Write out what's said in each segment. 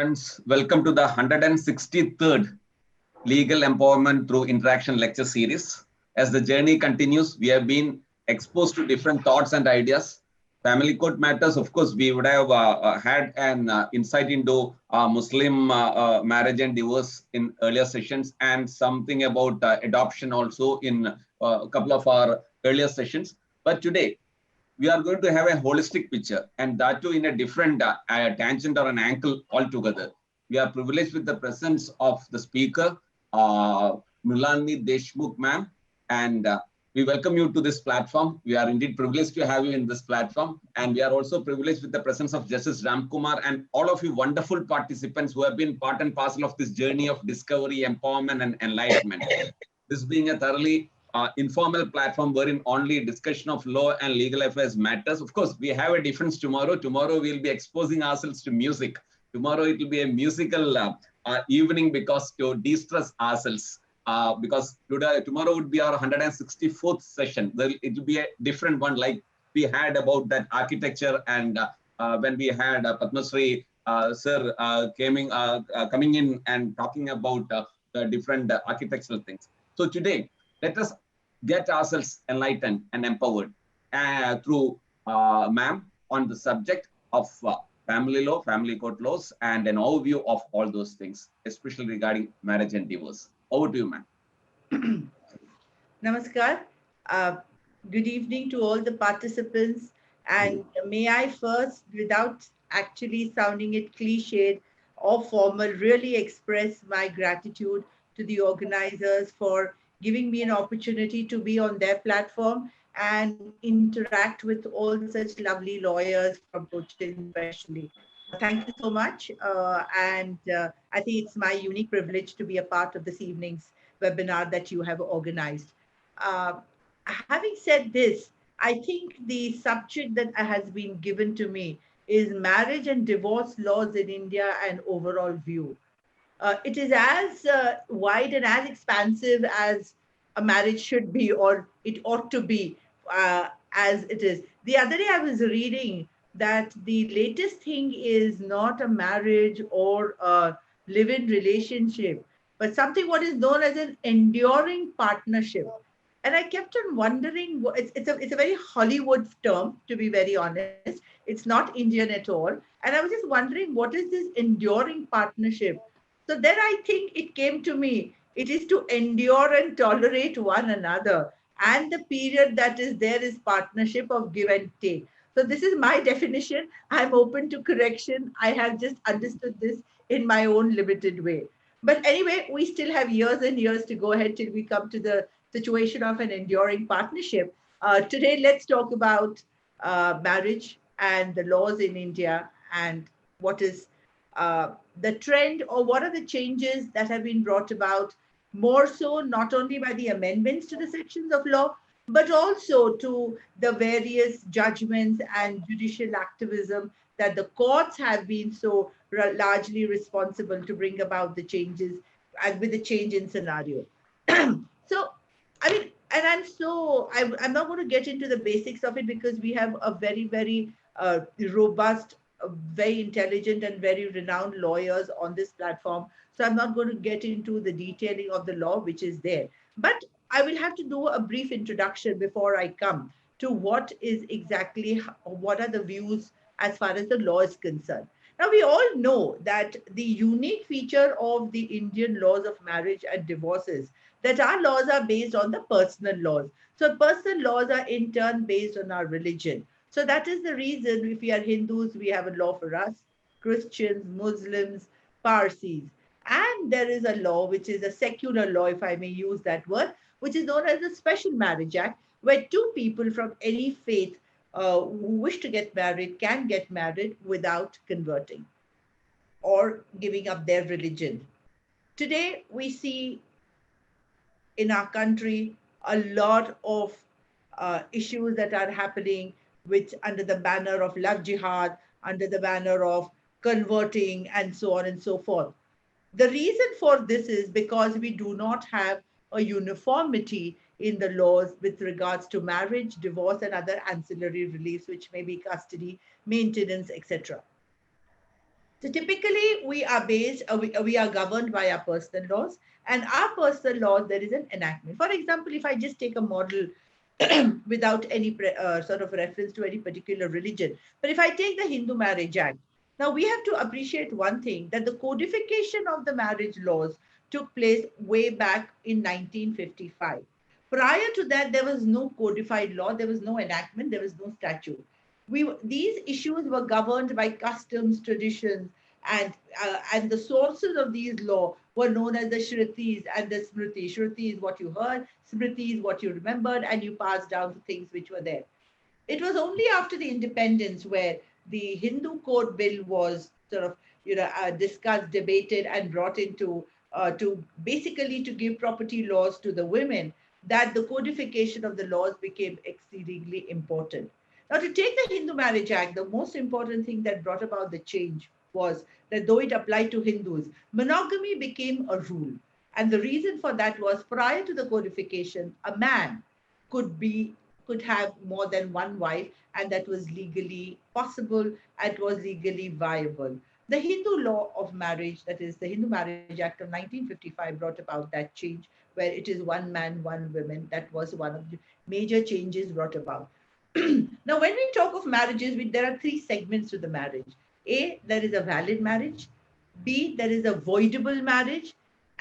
Friends, welcome to the 163rd Legal Empowerment Through Interaction lecture series. As the journey continues, we have been exposed to different thoughts and ideas. Family court matters, of course, we would have had an insight into Muslim marriage and divorce in earlier sessions, and something about adoption also in a couple of our earlier sessions. But today, we are going to have a holistic picture, and that too in a different tangent or an angle altogether. We are privileged with the presence of the speaker, Mrunalini Deshmukh ma'am, and we welcome you to this platform. We are indeed privileged to have you in this platform, and we are also privileged with the presence of Justice Ramkumar and all of you wonderful participants who have been part and parcel of this journey of discovery, empowerment, and enlightenment. This being a thoroughly informal platform wherein only discussion of law and legal affairs matters. Of course, we have a difference tomorrow. Tomorrow we'll be exposing ourselves to music. Tomorrow it will be a musical evening because to de-stress ourselves. Because tomorrow would be our 164th session. It will be a different one, like we had about that architecture, and when we had Padmasri sir coming in and talking about the different architectural things. So today, let us get ourselves enlightened and empowered through ma'am on the subject of family law, family court laws, and an overview of all those things, especially regarding marriage and divorce. Over to you, ma'am. Namaskar. Good evening to all the participants. And may I first, without actually sounding it cliched or formal, really express my gratitude to the organizers for giving me an opportunity to be on their platform and interact with all such lovely lawyers from Cochin especially. Thank you so much. I think it's my unique privilege to be a part of this evening's webinar that you have organized. Having said this, I think the subject that has been given to me is marriage and divorce laws in India and overall view. It is as wide and as expansive as a marriage should be, or it ought to be, as it is. The other day I was reading that the latest thing is not a marriage or a live-in relationship, but something what is known as an enduring partnership. And I kept on wondering, it's a very Hollywood term, to be very honest. It's not Indian at all. And I was just wondering, what is this enduring partnership? So then I think it came to me, it is to endure and tolerate one another. And the period that is there is partnership of give and take. So this is my definition. I'm open to correction. I have just understood this in my own limited way. But anyway, we still have years and years to go ahead till we come to the situation of an enduring partnership. Today, let's talk about marriage and the laws in India and what is the trend, or what are the changes that have been brought about, more so not only by the amendments to the sections of law, but also to the various judgments and judicial activism that the courts have been so largely responsible to bring about the changes and with the change in scenario. So, I mean, and I'm not going to get into the basics of it because we have a very, very robust, very intelligent and very renowned lawyers on this platform. So I'm not going to get into the detailing of the law, which is there. But I will have to do a brief introduction before I come to what is exactly, what are the views as far as the law is concerned. Now, we all know that the unique feature of the Indian laws of marriage and divorce is that our laws are based on the personal laws. So personal laws are in turn based on our religion. So that is the reason if we are Hindus, we have a law for us, Christians, Muslims, Parsis. And there is a law, which is a secular law, if I may use that word, which is known as the Special Marriage Act, where two people from any faith who wish to get married can get married without converting or giving up their religion. Today, we see in our country a lot of issues that are happening, which under the banner of love jihad, under the banner of converting, and so on and so forth. The reason for this is because we do not have a uniformity in the laws with regards to marriage, divorce, and other ancillary reliefs, which may be custody, maintenance, etc. So typically we are governed by our personal laws, and our personal laws, there is an enactment. For example, if I just take a model without any sort of reference to any particular religion, but if I take the Hindu Marriage Act, now we have to appreciate one thing, that the codification of the marriage laws took place way back in 1955. Prior to that, there was no codified law, there was no enactment, there was no statute. These issues were governed by customs, traditions, and the sources of these law were known as the Shrutis and the Smriti. Shruti is what you heard, Smriti is what you remembered, and you passed down the things which were there. It was only after the independence where the Hindu Code Bill was sort of discussed, debated, and brought into to basically to give property laws to the women, that the codification of the laws became exceedingly important. Now, to take the Hindu Marriage Act, the most important thing that brought about the change was that though it applied to Hindus, monogamy became a rule. And the reason for that was, prior to the codification, a man could be could have more than one wife, and that was legally possible, and was legally viable. The Hindu law of marriage, that is the Hindu Marriage Act of 1955, brought about that change, where it is one man, one woman. That was one of the major changes brought about. Now, when we talk of marriages, there are three segments to the marriage. A, there is a valid marriage. B, there is a voidable marriage.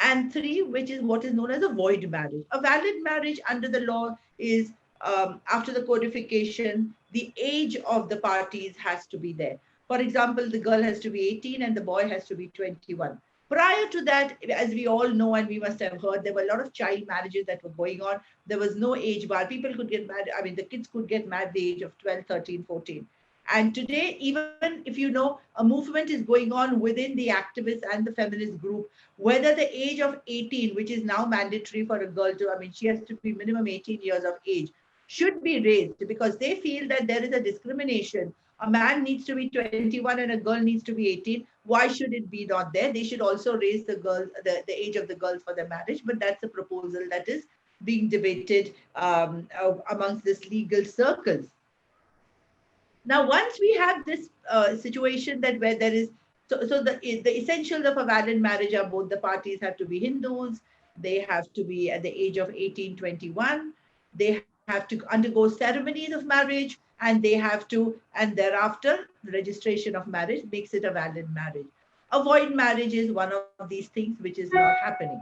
And three, which is what is known as a void marriage. A valid marriage under the law is, after the codification, the age of the parties has to be there. For example, the girl has to be 18 and the boy has to be 21. Prior to that, as we all know and we must have heard, there were a lot of child marriages that were going on. There was no age bar. People could get married. I mean, the kids could get married at the age of 12, 13, 14. And today, even if you know, a movement is going on within the activists and the feminist group, whether the age of 18, which is now mandatory for a girl to, I mean, she has to be minimum 18 years of age, should be raised, because they feel that there is a discrimination. A man needs to be 21 and a girl needs to be 18. Why should it be not there? They should also raise the age of the girl for the marriage. But that's a proposal that is being debated amongst this legal circles. Now, once we have this situation that where there is, so the essentials of a valid marriage are, both the parties have to be Hindus, they have to be at the age of 18, 21, they have to undergo ceremonies of marriage, and they have to, and thereafter, the registration of marriage makes it a valid marriage. A void marriage is one of these things which is not happening.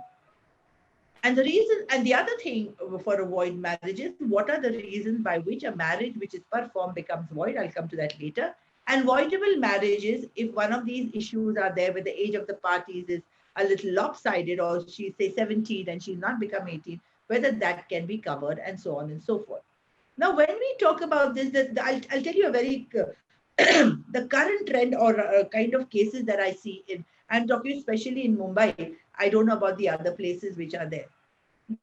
And the reason, and the other thing for a void marriage is, what are the reasons by which a marriage which is performed becomes void? I'll come to that later. And voidable marriages, if one of these issues are there where the age of the parties is a little lopsided, or she's say 17 and she's not become 18, whether that can be covered, and so on and so forth. Now, when we talk about this, I'll tell you a very, the current trend or kind of cases that I see in, I'm talking especially in Mumbai. I don't know about the other places which are there.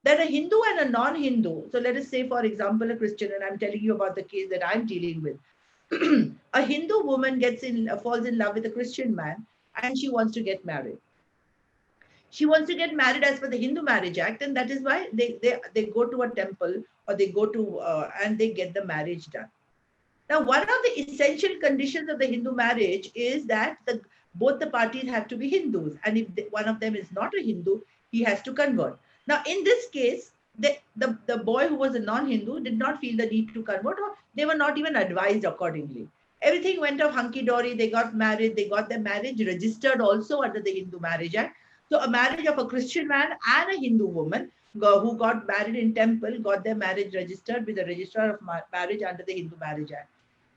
There are a Hindu and a non-Hindu. So let us say, for example, a Christian, and I'm telling you about the case that I'm dealing with. A Hindu woman falls in love with a Christian man, and she wants to get married. She wants to get married as per the Hindu Marriage Act, and that is why they go to a temple, or they go to and they get the marriage done. Now, one of the essential conditions of the Hindu marriage is that both the parties have to be Hindus, and if one of them is not a Hindu, he has to convert. Now, in this case, the boy who was a non-Hindu did not feel the need to convert, or they were not even advised accordingly. Everything went off hunky-dory. They got married. They got their marriage registered also under the Hindu Marriage Act. So a marriage of a Christian man and a Hindu woman who got married in temple got their marriage registered with the registrar of marriage under the Hindu Marriage Act.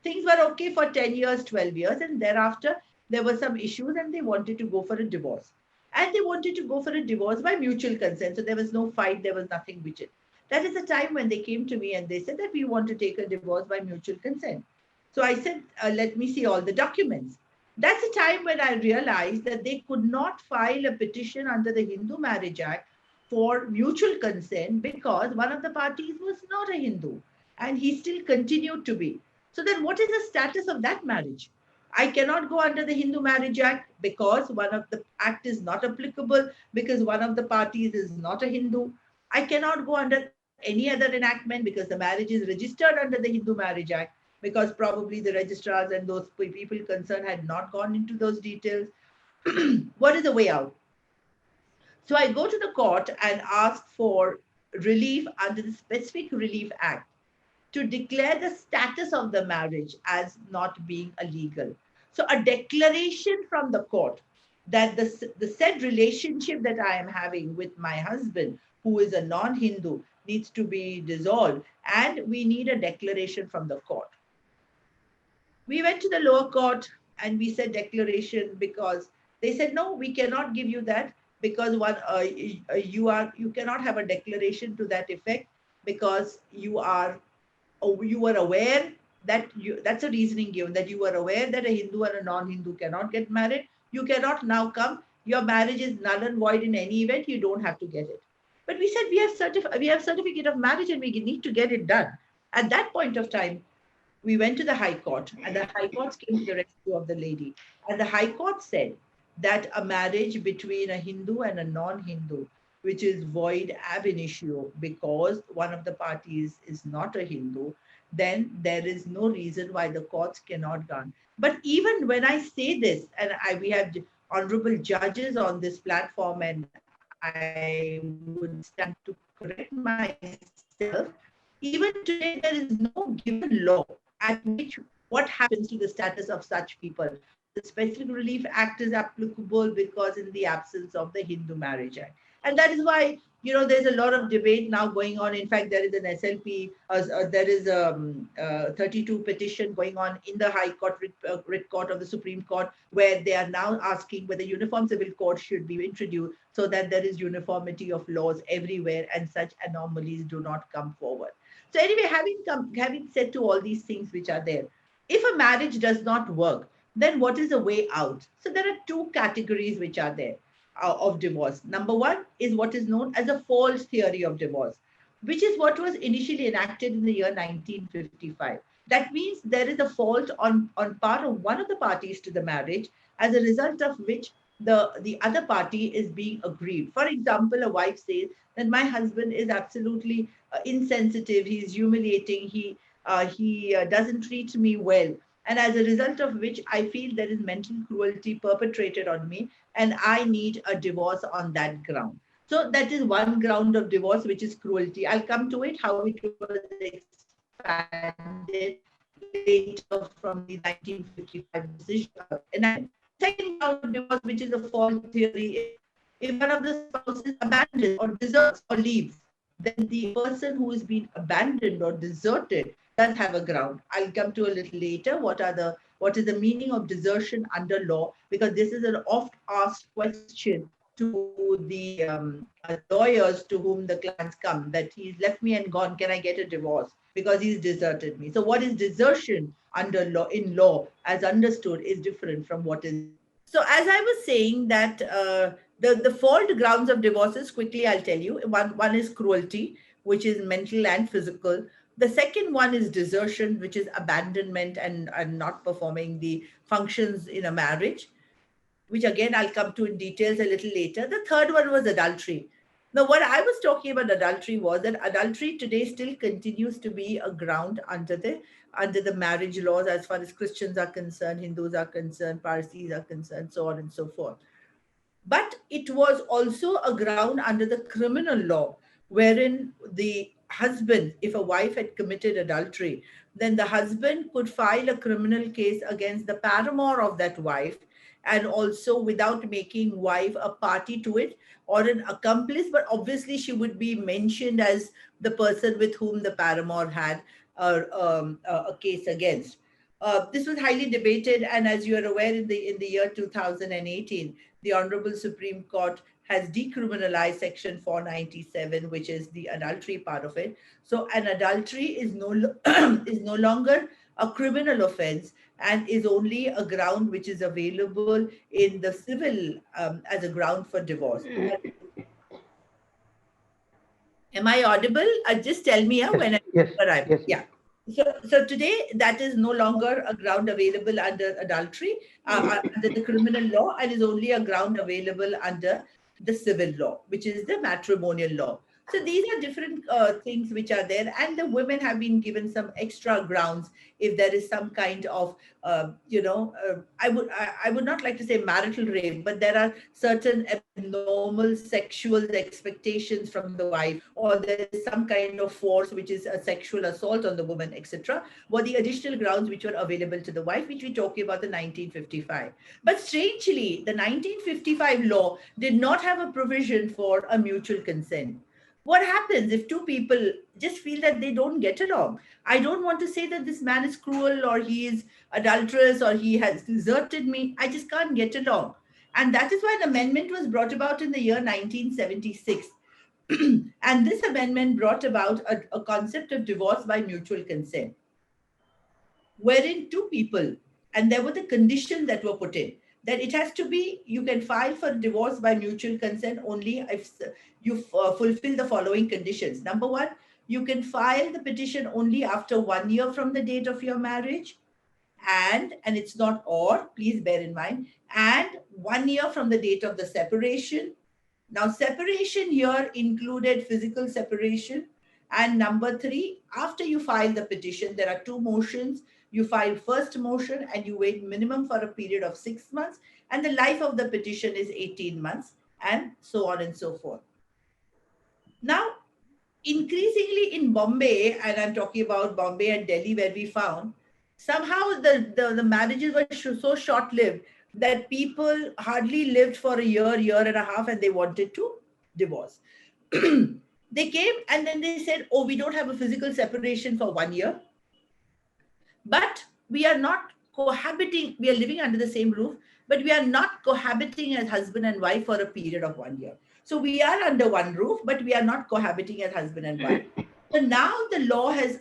Things were okay for 10 years, 12 years, and thereafter there were some issues and they wanted to go for a divorce. And they wanted to go for a divorce by mutual consent. So there was no fight, there was nothing which it. That is the time when they came to me and they said that we want to take a divorce by mutual consent. So I said, let me see all the documents. That's the time when I realized that they could not file a petition under the Hindu Marriage Act for mutual consent because one of the parties was not a Hindu and he still continued to be. So then what is the status of that marriage? I cannot go under the Hindu Marriage Act because one of the act is not applicable, because one of the parties is not a Hindu. I cannot go under any other enactment because the marriage is registered under the Hindu Marriage Act. because probably the registrars and those people concerned had not gone into those details. What is the way out? So I go to the court and ask for relief under the Specific Relief Act to declare the status of the marriage as not being illegal. So a declaration from the court that the said relationship that I am having with my husband, who is a non-Hindu, needs to be dissolved, and we need a declaration from the court. We went to the lower court and we said declaration, because they said, no, we cannot give you that, because you cannot have a declaration to that effect, because you were aware that that's a reasoning given, that you were aware that a Hindu and a non-Hindu cannot get married. You cannot now come. Your marriage is null and void in any event. You don't have to get it. But we said we have certificate of marriage and we need to get it done. At that point of time, we went to the High Court, and the High Court came to the rescue of the lady. And the High Court said that a marriage between a Hindu and a non-Hindu, which is void ab initio because one of the parties is not a Hindu, then there is no reason why the courts cannot grant. But even when I say this, and we have honorable judges on this platform, and I would stand to correct myself, even today there is no given law at which what happens to the status of such people. The Specific Relief Act is applicable because in the absence of the Hindu Marriage Act. And that is why, there's a lot of debate now going on. In fact, there is an SLP, there is a 32 petition going on in the High Court, writ court of the Supreme Court, where they are now asking whether uniform civil court should be introduced so that there is uniformity of laws everywhere and such anomalies do not come forward. So anyway, having said to all these things which are there, if a marriage does not work, then what is the way out? So there are two categories which are there of divorce. Number one is what is known as a false theory of divorce, which is what was initially enacted in the year 1955. That means there is a fault on part of one of the parties to the marriage, as a result of which the other party is being aggrieved. For example, a wife says that my husband is absolutely insensitive, he's humiliating, he doesn't treat me well. And as a result of which, I feel there is mental cruelty perpetrated on me, and I need a divorce on that ground. So that is one ground of divorce, which is cruelty. I'll come to it, how it was expanded later from the 1955 decision. And second ground of divorce, which is a false theory, if one of the spouses abandons or deserts or leaves, then the person who has been abandoned or deserted does have a ground. I'll come to a little later what is the meaning of desertion under law, because this is an oft asked question to the lawyers to whom the clients come, that he's left me and gone, can I get a divorce because he's deserted me? So what is desertion under law, in law as understood, is different from what is. So as I was saying that the fault grounds of divorces, quickly I'll tell you. One is cruelty, which is mental and physical. The second one is desertion, which is abandonment and not performing the functions in a marriage, which again I'll come to in details a little later. The third one was adultery. Now, what I was talking about adultery was that adultery today still continues to be a ground under the marriage laws, as far as Christians are concerned, Hindus are concerned, Parsis are concerned, so on and so forth. But it was also a ground under the criminal law, wherein the husband, if a wife had committed adultery, then the husband could file a criminal case against the paramour of that wife, and also without making wife a party to it or an accomplice, but obviously she would be mentioned as the person with whom the paramour had a case against. This was highly debated, and as you are aware, in the year 2018, the Honorable Supreme Court has decriminalized Section 497, which is the adultery part of it. So an adultery is no longer a criminal offense and is only a ground which is available in the civil as a ground for divorce. Am I audible? Just tell me when I arrive. Yes. Yeah. So today, that is no longer a ground available under adultery, under the criminal law, and is only a ground available under the civil law, which is the matrimonial law. So these are different things which are there, and the women have been given some extra grounds if there is some kind of, I would not like to say marital rape, but there are certain abnormal sexual expectations from the wife, or there is some kind of force which is a sexual assault on the woman, etc. Were the additional grounds which were available to the wife, which we talk about the 1955. But strangely, the 1955 law did not have a provision for a mutual consent. What happens if two people just feel that they don't get along? I don't want to say that this man is cruel or he is adulterous or he has deserted me. I just can't get along. And that is why an amendment was brought about in the year 1976. And this amendment brought about a concept of divorce by mutual consent, wherein two people, and there were the conditions that were put in, that it has to be, you can file for divorce by mutual consent only if you fulfill the following conditions. Number one, you can file the petition only after 1 year from the date of your marriage, and it's not or, please bear in mind, and 1 year from the date of the separation. Now, separation here included physical separation. And number three, after you file the petition, there are two motions. You file first motion and you wait minimum for a period of 6 months, and the life of the petition is 18 months, and so on and so forth. Now, increasingly in Bombay, and I'm talking about Bombay and Delhi, where we found somehow the marriages were so short-lived that people hardly lived for a year and a half, and they wanted to divorce. They came and then they said, oh, we don't have a physical separation for 1 year, but we are not cohabiting. We are living under the same roof, but we are not cohabiting as husband and wife for a period of 1 year. So we are under one roof, but we are not cohabiting as husband and wife. So now the law has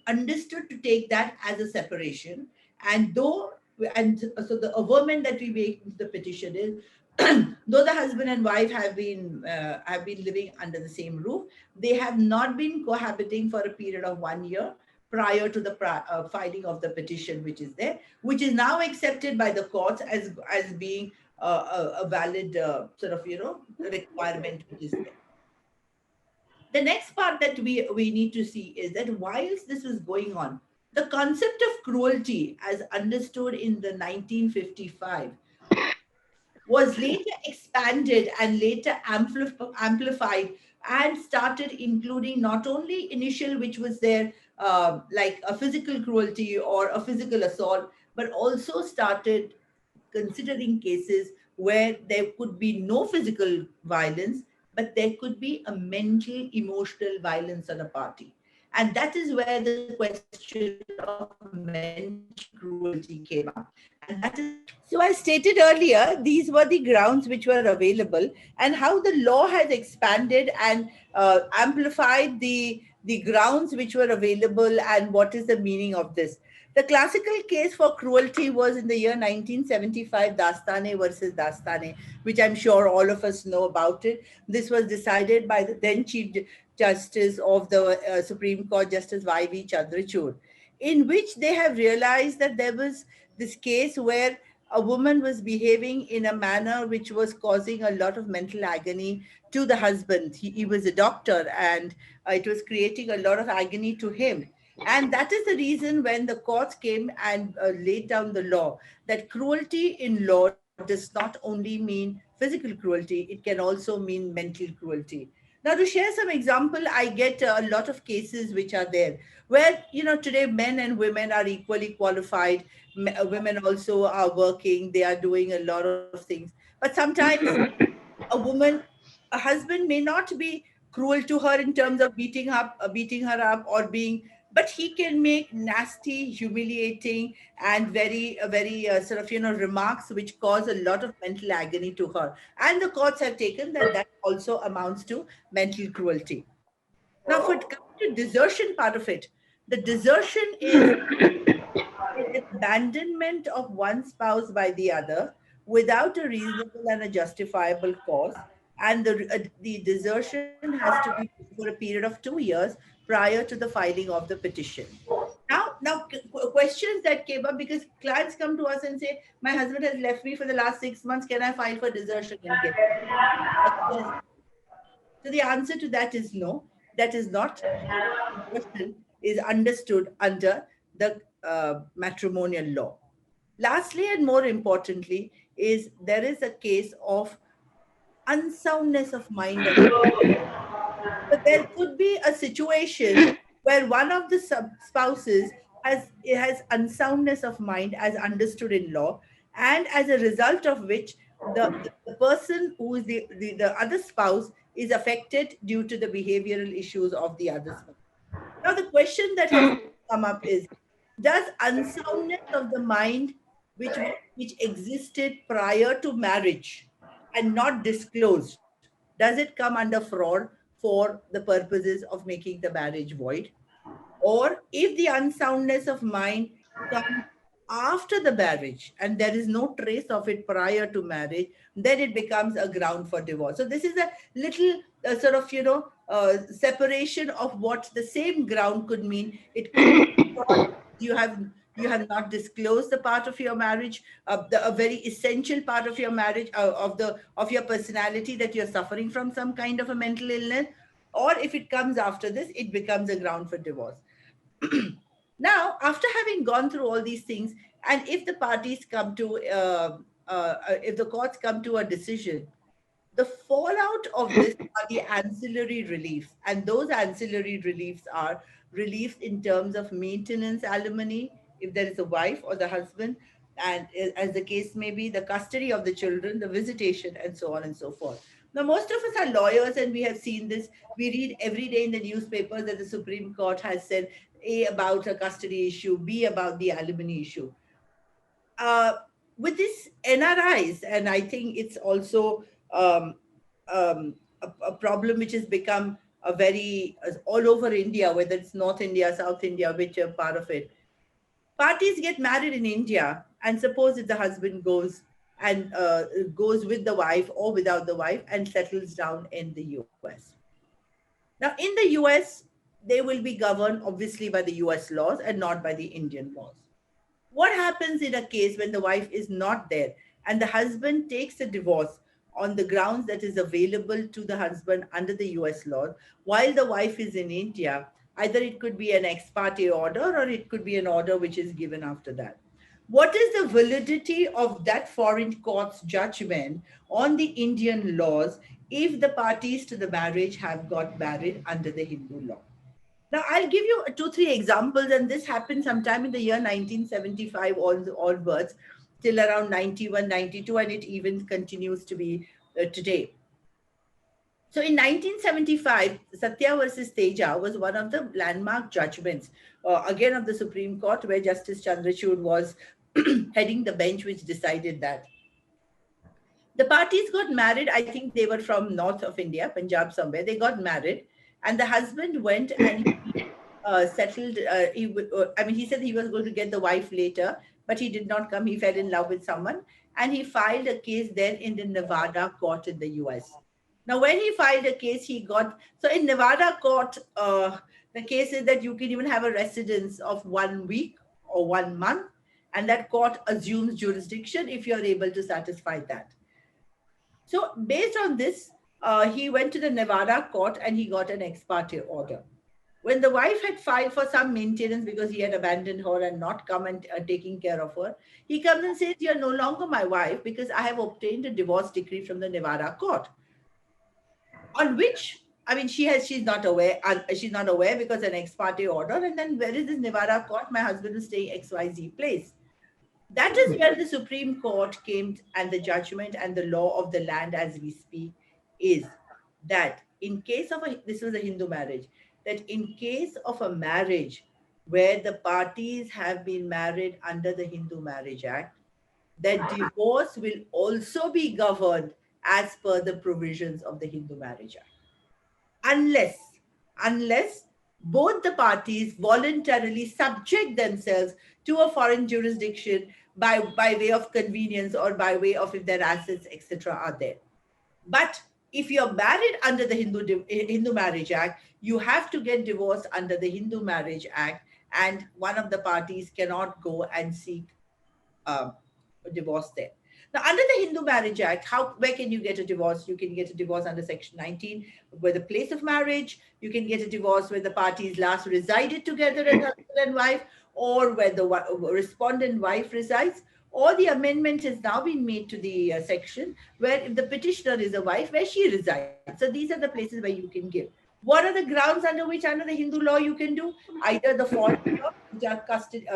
understood to take that as a separation. And so a woman that we make the petition is, though the husband and wife have been living under the same roof, they have not been cohabiting for a period of 1 year prior to the filing of the petition, which is there, which is now accepted by the courts as being a valid requirement which is there. The next part that we need to see is that whilst this is going on, the concept of cruelty as understood in the 1955 was later expanded and later amplified and started including not only initial, which was there, like a physical cruelty or a physical assault, but also started considering cases where there could be no physical violence, but there could be a mental, emotional violence on a party. And that is where the question of mental cruelty came up. And that is, so I stated earlier, these were the grounds which were available, and how the law has expanded and amplified the grounds which were available, and what is the meaning of this. The classical case for cruelty was in the year 1975, Dastane versus Dastane, which I'm sure all of us know about it. This was decided by the then Chief Justice of the Supreme Court, Justice Y.V. Chandrachud, in which they have realized that there was this case where a woman was behaving in a manner which was causing a lot of mental agony to the husband. He was a doctor, and it was creating a lot of agony to him. And that is the reason when the courts came and laid down the law that cruelty in law does not only mean physical cruelty, it can also mean mental cruelty. Now, to share some example, I get a lot of cases which are there where, today men and women are equally qualified. Women also are working, they are doing a lot of things. But sometimes a husband may not be cruel to her in terms of beating her up or being, but he can make nasty, humiliating, and very remarks which cause a lot of mental agony to her. And the courts have taken that also amounts to mental cruelty. Now, for it comes to desertion part of it, the desertion is abandonment of one spouse by the other without a reasonable and a justifiable cause, and the desertion has to be for a period of 2 years prior to the filing of the petition. Now, questions that came up, because clients come to us and say, my husband has left me for the last 6 months, can I file for desertion and get So the answer to that is no, that is not how abortion is understood under the matrimonial law. Lastly, and more importantly, is there is a case of unsoundness of mind. But there could be a situation where one of the spouses has unsoundness of mind as understood in law, and as a result of which the person who is the other spouse is affected due to the behavioral issues of the other spouse. Now, the question that has come up is, does unsoundness of the mind which existed prior to marriage and not disclosed, does it come under fraud for the purposes of making the marriage void? Or if the unsoundness of mind comes after the marriage and there is no trace of it prior to marriage, then it becomes a ground for divorce. So this is a little sort of, separation of what the same ground could mean. It could be fraud. You have not disclosed the part of your marriage, a very essential part of your marriage, of your personality, that you're suffering from some kind of a mental illness. Or if it comes after this, it becomes a ground for divorce. Now, after having gone through all these things, and if the parties come to, if the courts come to a decision, the fallout of this are the ancillary reliefs. And those ancillary reliefs are reliefs in terms of maintenance alimony, if there is a wife or the husband, and as the case may be, the custody of the children, the visitation, and so on and so forth. Now, most of us are lawyers, and we have seen this. We read every day in the newspapers that the Supreme Court has said A, about a custody issue, B, about the alimony issue. Uh, with this NRIs, and I think it's also a problem which has become a very all over India, whether it's North India, South India, which part of it. Parties get married in India, and suppose if the husband goes and goes with the wife or without the wife and settles down in the US. Now, in the US, they will be governed obviously by the US laws and not by the Indian laws. What happens in a case when the wife is not there and the husband takes a divorce on the grounds that is available to the husband under the US law while the wife is in India? Either it could be an ex parte order or it could be an order which is given after that. What is the validity of that foreign court's judgment on the Indian laws if the parties to the marriage have got married under the Hindu law? Now, I'll give you two, three examples, and this happened sometime in the year 1975 onwards till around 91, 92, and it even continues to be today. So in 1975, Satya versus Teja was one of the landmark judgments, again of the Supreme Court, where Justice Chandrachud was heading the bench which decided that. The parties got married. I think they were from north of India, Punjab somewhere. They got married, and the husband went and he, settled. He said he was going to get the wife later, but he did not come. He fell in love with someone, and he filed a case then in the Nevada court in the US. Now, when he filed a case, he got, so in Nevada court, the case is that you can even have a residence of 1 week or 1 month, and that court assumes jurisdiction if you're able to satisfy that. So based on this, he went to the Nevada court and he got an ex parte order. When the wife had filed for some maintenance because he had abandoned her and not come and taking care of her, he comes and says, "You're no longer my wife because I have obtained a divorce decree from the Nevada court." On which, she's not aware. She's not aware because an ex parte order. And then where is this Nevada court? My husband is staying XYZ place. That is where the Supreme Court came, and the judgment and the law of the land as we speak is that in case of this was a Hindu marriage, that in case of a marriage where the parties have been married under the Hindu Marriage Act, that divorce will also be governed as per the provisions of the Hindu Marriage Act. Unless both the parties voluntarily subject themselves to a foreign jurisdiction by way of convenience or by way of if their assets, etc., are there. But if you're married under the Hindu Marriage Act, you have to get divorced under the Hindu Marriage Act, and one of the parties cannot go and seek divorce there. Now, under the Hindu Marriage Act, where can you get a divorce? You can get a divorce under Section 19, where the place of marriage. You can get a divorce where the parties last resided together as husband and wife, or where the respondent wife resides. Or the amendment has now been made to the section where if the petitioner is a wife, where she resides. So these are the places where you can give. What are the grounds under which, under the Hindu law, you can do either the false law,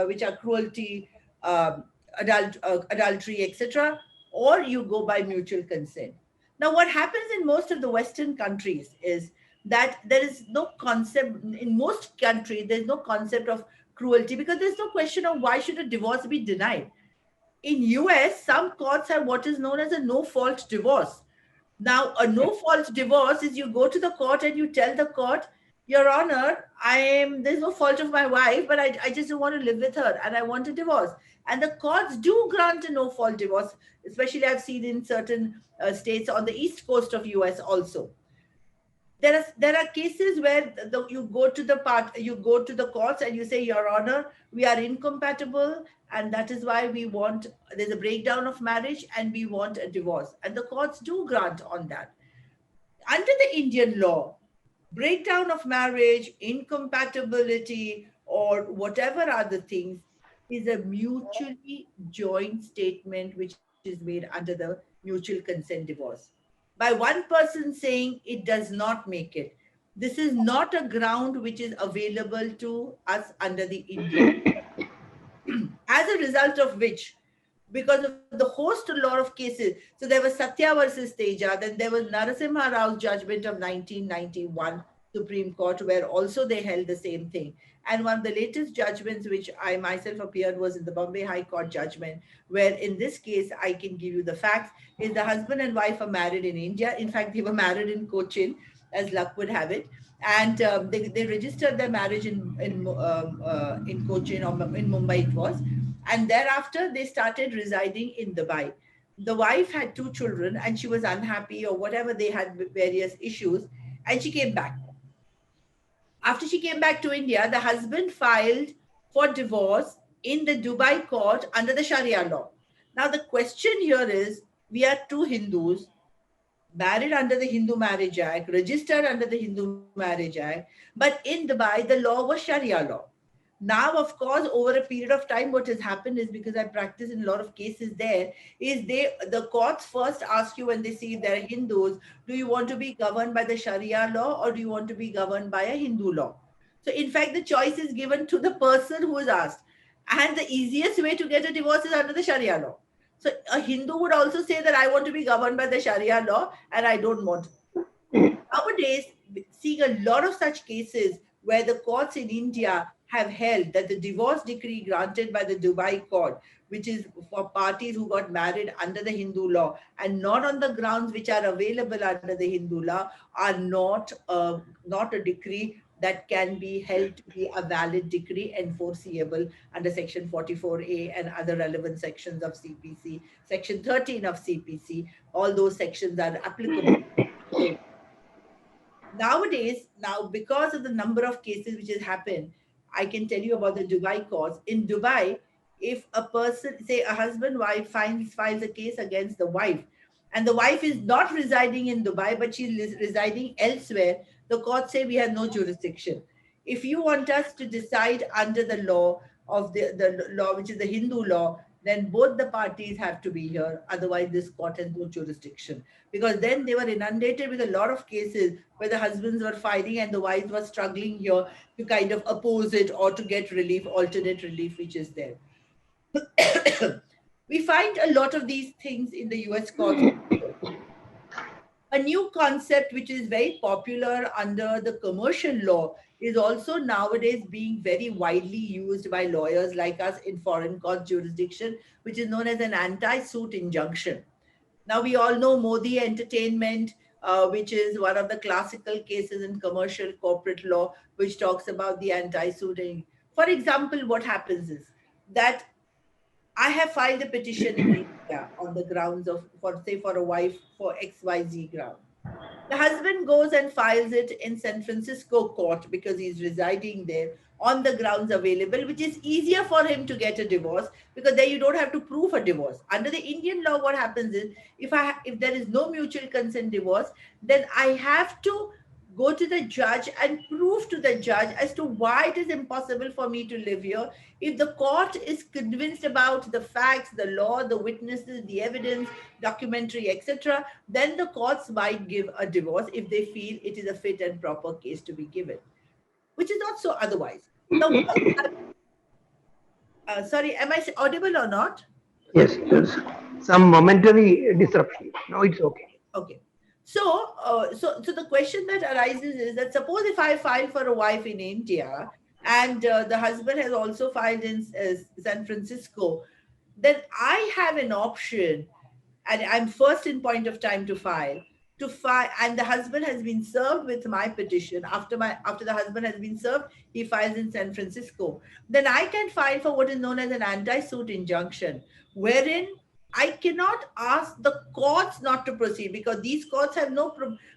which are cruelty, um, adultery, etc., or you go by mutual consent. Now, what happens in most of the Western countries is that there is no concept, in most countries, there's no concept of cruelty because there's no question of why should a divorce be denied. In US, some courts have what is known as a no-fault divorce. Now, a no-fault divorce is you go to the court and you tell the court, Your Honor, there's no fault of my wife, but I just don't want to live with her and I want a divorce. And the courts do grant a no-fault divorce, especially I've seen in certain states on the east coast of US also. There are cases where you go to the courts and you say, Your Honor, we are incompatible, and that is why there's a breakdown of marriage and we want a divorce. And the courts do grant on that. Under the Indian law, breakdown of marriage, incompatibility, or whatever other things is a mutually joint statement which is made under the mutual consent divorce. By one person saying it does not make it. This is not a ground which is available to us under the Indian. As a result of which, because of the host a lot of cases, so there was Satya versus Teja, then there was Narasimha Rao's judgment of 1991 Supreme Court, where also they held the same thing. And one of the latest judgments, which I myself appeared, was in the Bombay High Court judgment, where in this case, I can give you the facts, is the husband and wife are married in India. In fact, they were married in Cochin, as luck would have it. And they registered their marriage in Cochin, or in Mumbai it was. And thereafter, they started residing in Dubai. The wife had 2 children and she was unhappy or whatever, they had various issues, and she came back. After she came back to India, the husband filed for divorce in the Dubai court under the Sharia law. Now, the question here is, we are 2 Hindus, married under the Hindu Marriage Act, registered under the Hindu Marriage Act, but in Dubai, the law was Sharia law. Now, of course, over a period of time, what has happened is, because I practice in a lot of cases there, is the courts first ask you when they see they're Hindus, do you want to be governed by the Sharia law or do you want to be governed by a Hindu law? So in fact, the choice is given to the person who is asked. And the easiest way to get a divorce is under the Sharia law. So a Hindu would also say that I want to be governed by the Sharia law and I don't want. Nowadays, seeing a lot of such cases where the courts in India have held that the divorce decree granted by the Dubai court, which is for parties who got married under the Hindu law and not on the grounds which are available under the Hindu law, are not a decree that can be held to be a valid decree enforceable under Section 44A and other relevant sections of CPC, Section 13 of CPC. All those sections are applicable. Nowadays, because of the number of cases which has happened, I can tell you about the Dubai courts. In Dubai, if a person, say a husband-wife, files a case against the wife, and the wife is not residing in Dubai, but she's residing elsewhere, the courts say we have no jurisdiction. If you want us to decide under the law of the law, which is the Hindu law, then both the parties have to be here. Otherwise, this court has no jurisdiction. Because then they were inundated with a lot of cases where the husbands were fighting and the wives were struggling here to kind of oppose it or to get relief, alternate relief, which is there. We find a lot of these things in the US courts. A new concept which is very popular under the commercial law is also nowadays being very widely used by lawyers like us in foreign court jurisdiction, which is known as an anti-suit injunction. Now, we all know Modi Entertainment, which is one of the classical cases in commercial corporate law, which talks about the anti-suit. For example, what happens is that I have filed a petition in India on the grounds of, for a wife, for XYZ ground. The husband goes and files it in San Francisco court because he's residing there on the grounds available, which is easier for him to get a divorce because there you don't have to prove a divorce. Under the Indian law, what happens is if there is no mutual consent divorce, then I have to go to the judge and prove to the judge as to why it is impossible for me to live here. If the court is convinced about the facts, the law, the witnesses, the evidence, documentary, etc., then the courts might give a divorce if they feel it is a fit and proper case to be given, which is not so otherwise. The wife, sorry, am I audible or not? Yes, there's some momentary disruption. Now it's okay. Okay. So the question that arises is that suppose if I file for a wife in India and the husband has also filed in San Francisco, then I have an option, and I'm first in point of time to file, and the husband has been served with my petition. After the husband has been served, he files in San Francisco. Then I can file for what is known as an anti-suit injunction, wherein I cannot ask the courts not to proceed because these courts have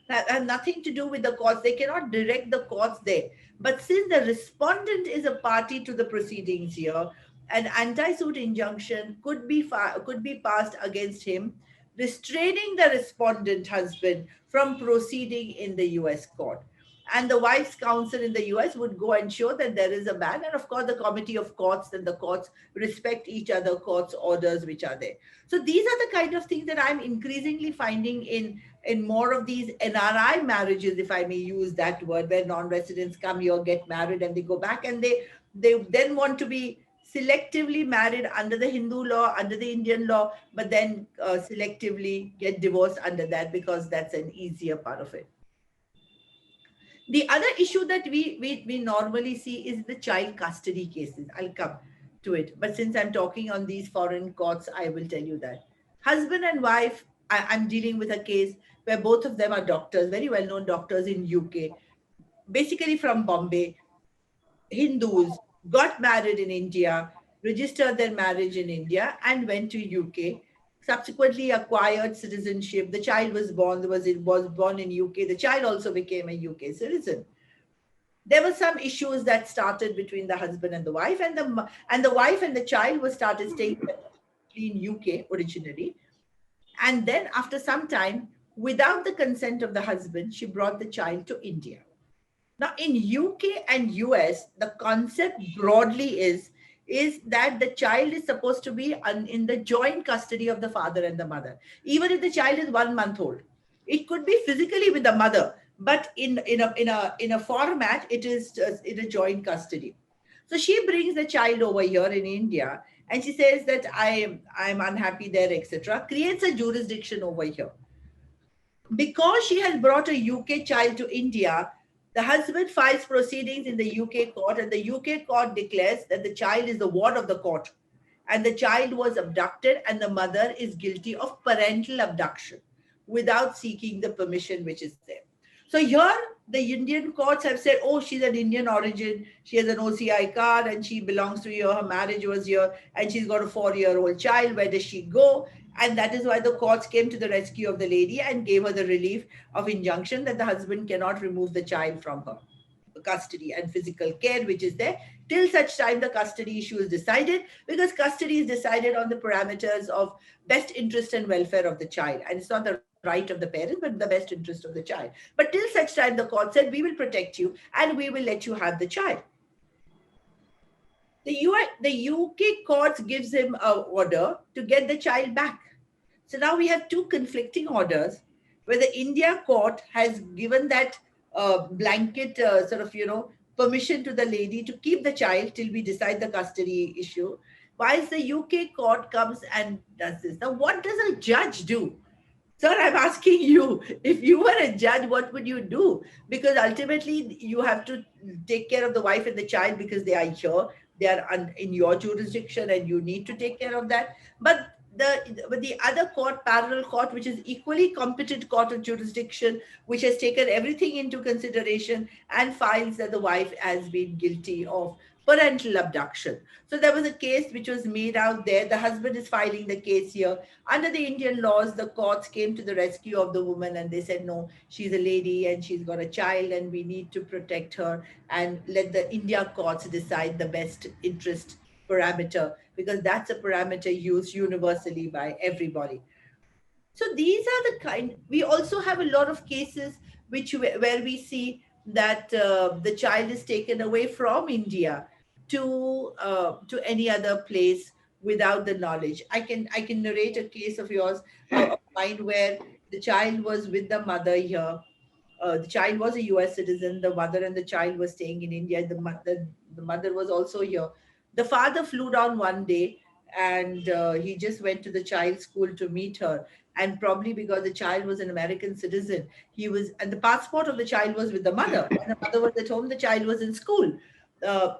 have nothing to do with the courts. They cannot direct the courts there. But since the respondent is a party to the proceedings here, an anti-suit injunction could be passed against him, restraining the respondent husband from proceeding in the US court. And the wife's counsel in the US would go and show that there is a ban. And of course, the committee of courts and the courts respect each other, courts' orders which are there. So these are the kind of things that I'm increasingly finding in more of these NRI marriages, if I may use that word, where non-residents come here, get married, and they go back, and they then want to be selectively married under the Hindu law, under the Indian law, but then selectively get divorced under that because that's an easier part of it. The other issue that we normally see is the child custody cases. I'll come to it. But since I'm talking on these foreign courts, I will tell you that. Husband and wife, I'm dealing with a case where both of them are doctors, very well-known doctors in UK, basically from Bombay, Hindus, got married in India, registered their marriage in India, and went to UK. Subsequently, acquired citizenship. The child was born. Was born in UK. The child also became a UK citizen. There were some issues that started between the husband and the wife, and the wife and the child were started staying in UK originally, and then after some time, without the consent of the husband, she brought the child to India. Now, in UK and US, the concept broadly is that the child is supposed to be in the joint custody of the father and the mother, even if the child is 1 month old. It could be physically with the mother, but in a format, it is in a joint custody. So she brings the child over here in India, and she says that I'm unhappy there, etc. Creates a jurisdiction over here. Because she has brought a UK child to India, the husband files proceedings in the UK court, and the UK court declares that the child is the ward of the court, and the child was abducted, and the mother is guilty of parental abduction without seeking the permission which is there. So here, the Indian courts have said, oh, she's an Indian origin, she has an OCI card, and she belongs to here, her marriage was here, and she's got a 4-year-old child, where does she go? And that is why the courts came to the rescue of the lady and gave her the relief of injunction that the husband cannot remove the child from her custody and physical care, which is there, till such time the custody issue is decided, because custody is decided on the parameters of best interest and welfare of the child. And it's not the right of the parents, but the best interest of the child. But till such time, the court said, we will protect you and we will let you have the child. The UK courts gives him an order to get the child back. So now we have two conflicting orders where the India court has given that blanket permission to the lady to keep the child till we decide the custody issue, whilst the UK court comes and does this. Now, what does a judge do? Sir, I'm asking you, if you were a judge, what would you do? Because ultimately, you have to take care of the wife and the child because they are here. They are in your jurisdiction and you need to take care of that. But the other court, parallel court, which is equally competent court of jurisdiction, which has taken everything into consideration and finds that the wife has been guilty of parental abduction. So there was a case which was made out there. The husband is filing the case here. Under the Indian laws, the courts came to the rescue of the woman and they said, no, she's a lady and she's got a child and we need to protect her and let the India courts decide the best interest parameter, because that's a parameter used universally by everybody. So these are the kind. We also have a lot of cases where we see that the child is taken away from India to any other place without the knowledge. I can narrate a case of yours, of mine, where the child was with the mother here. The child was a US citizen. The mother and the child were staying in India. The mother was also here. The father flew down one day and he just went to the child's school to meet her. And probably because the child was an American citizen, and the passport of the child was with the mother. And the mother was at home, the child was in school. Uh,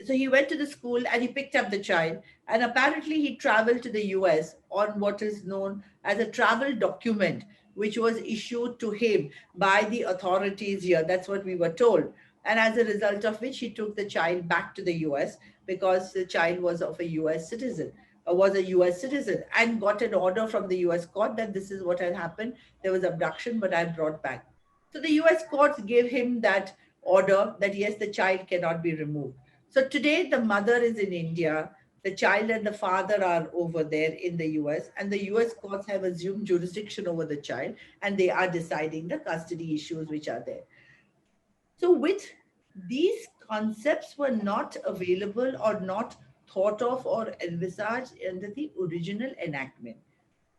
so he went to the school and he picked up the child. And apparently he traveled to the US on what is known as a travel document, which was issued to him by the authorities here. That's what we were told. And as a result of which, he took the child back to the US because the child was of a US citizen, was a US citizen, and got an order from the US court that this is what had happened. There was abduction, but I brought back. So the US courts gave him that order that yes, the child cannot be removed. So today the mother is in India, the child and the father are over there in the US, and the US courts have assumed jurisdiction over the child and they are deciding the custody issues which are there. So, with these concepts were not available or not thought of or envisaged under the original enactment,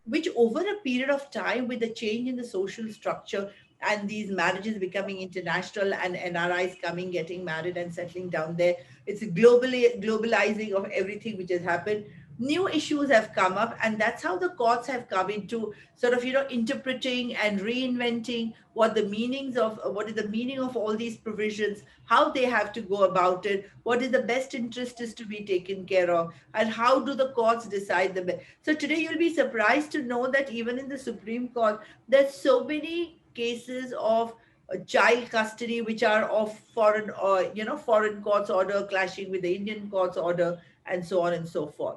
which over a period of time, with the change in the social structure and these marriages becoming international and NRIs coming, getting married and settling down there, it's globalizing of everything which has happened. New issues have come up, and that's how the courts have come into sort of interpreting and reinventing what is the meaning of all these provisions, how they have to go about it, what is the best interest is to be taken care of, and how do the courts decide the best. So today you'll be surprised to know that even in the Supreme Court, there's so many cases of child custody which are of foreign courts order clashing with the Indian courts order, and so on and so forth.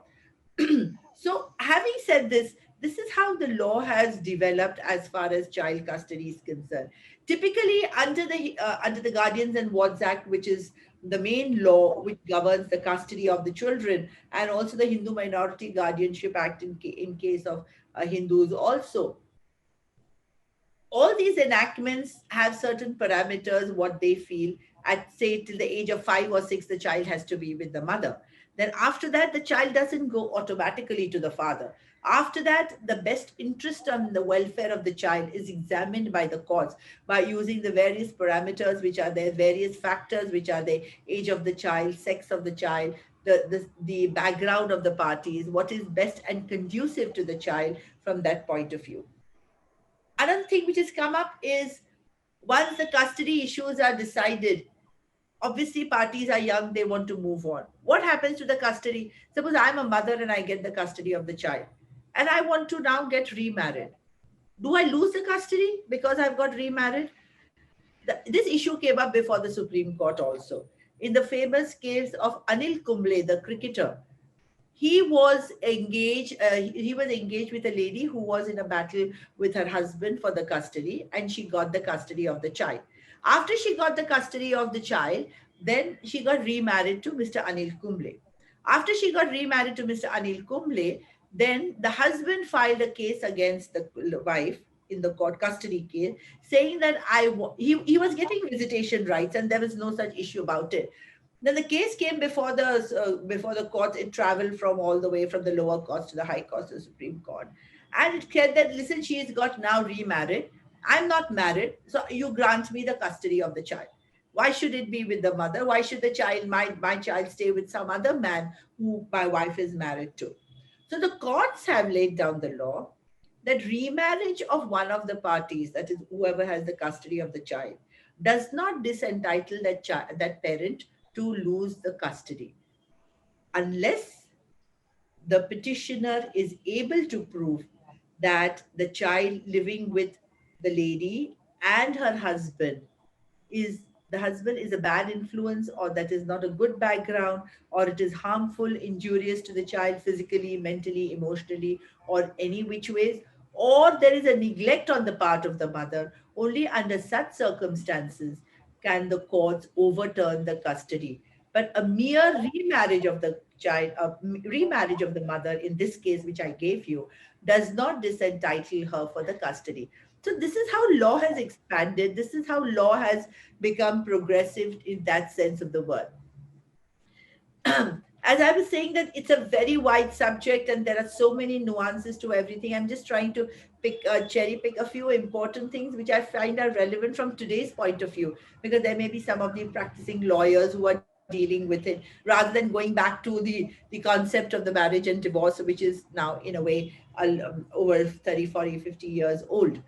So, having said this, this is how the law has developed as far as child custody is concerned. Typically, under the Guardians and Wards Act, which is the main law which governs the custody of the children, and also the Hindu Minority Guardianship Act in case of Hindus also, all these enactments have certain parameters what they feel. At say till the age of 5 or 6 the child has to be with the mother. Then after that the child doesn't go automatically to the father. After that, the best interest on the welfare of the child is examined by the courts by using the various parameters which are there, various factors which are the age of the child, sex of the child, the background of the parties, what is best and conducive to the child from that point of view. Another thing which has come up is once the custody issues are decided, obviously parties are young, they want to move on. What happens to the custody? Suppose I'm a mother and I get the custody of the child and I want to now get remarried. Do I lose the custody because I've got remarried? This issue came up before the Supreme Court also. In the famous case of Anil Kumble, the cricketer, he was engaged with a lady who was in a battle with her husband for the custody, and she got the custody of the child. After she got the custody of the child, then she got remarried to Mr. Anil Kumble. After she got remarried to Mr. Anil Kumble, then the husband filed a case against the wife in the court, custody case, saying that he was getting visitation rights and there was no such issue about it. Then the case came before the court. It traveled from all the way from the lower courts to the high courts to the Supreme Court, and it said that listen, she's got now remarried. I'm not married, so you grant me the custody of the child. Why should it be with the mother? Why should the child, my child, stay with some other man who my wife is married to? So the courts have laid down the law that remarriage of one of the parties, that is whoever has the custody of the child, does not disentitle that parent to lose the custody unless the petitioner is able to prove that the child living with the lady and her husband is the husband is a bad influence, or that is not a good background, or it is harmful, injurious to the child physically, mentally, emotionally, or any which ways, or there is a neglect on the part of the mother, only under such circumstances can the courts overturn the custody. But a mere remarriage of the child, remarriage of the mother, in this case which I gave you, does not disentitle her for the custody. So this is how law has expanded. This is how law has become progressive in that sense of the word. As I was saying, that it's a very wide subject and there are so many nuances to everything. I'm just trying to cherry pick a few important things which I find are relevant from today's point of view, because there may be some of the practicing lawyers who are dealing with it, rather than going back to the concept of the marriage and divorce, which is now in a way over 30, 40, 50 years old.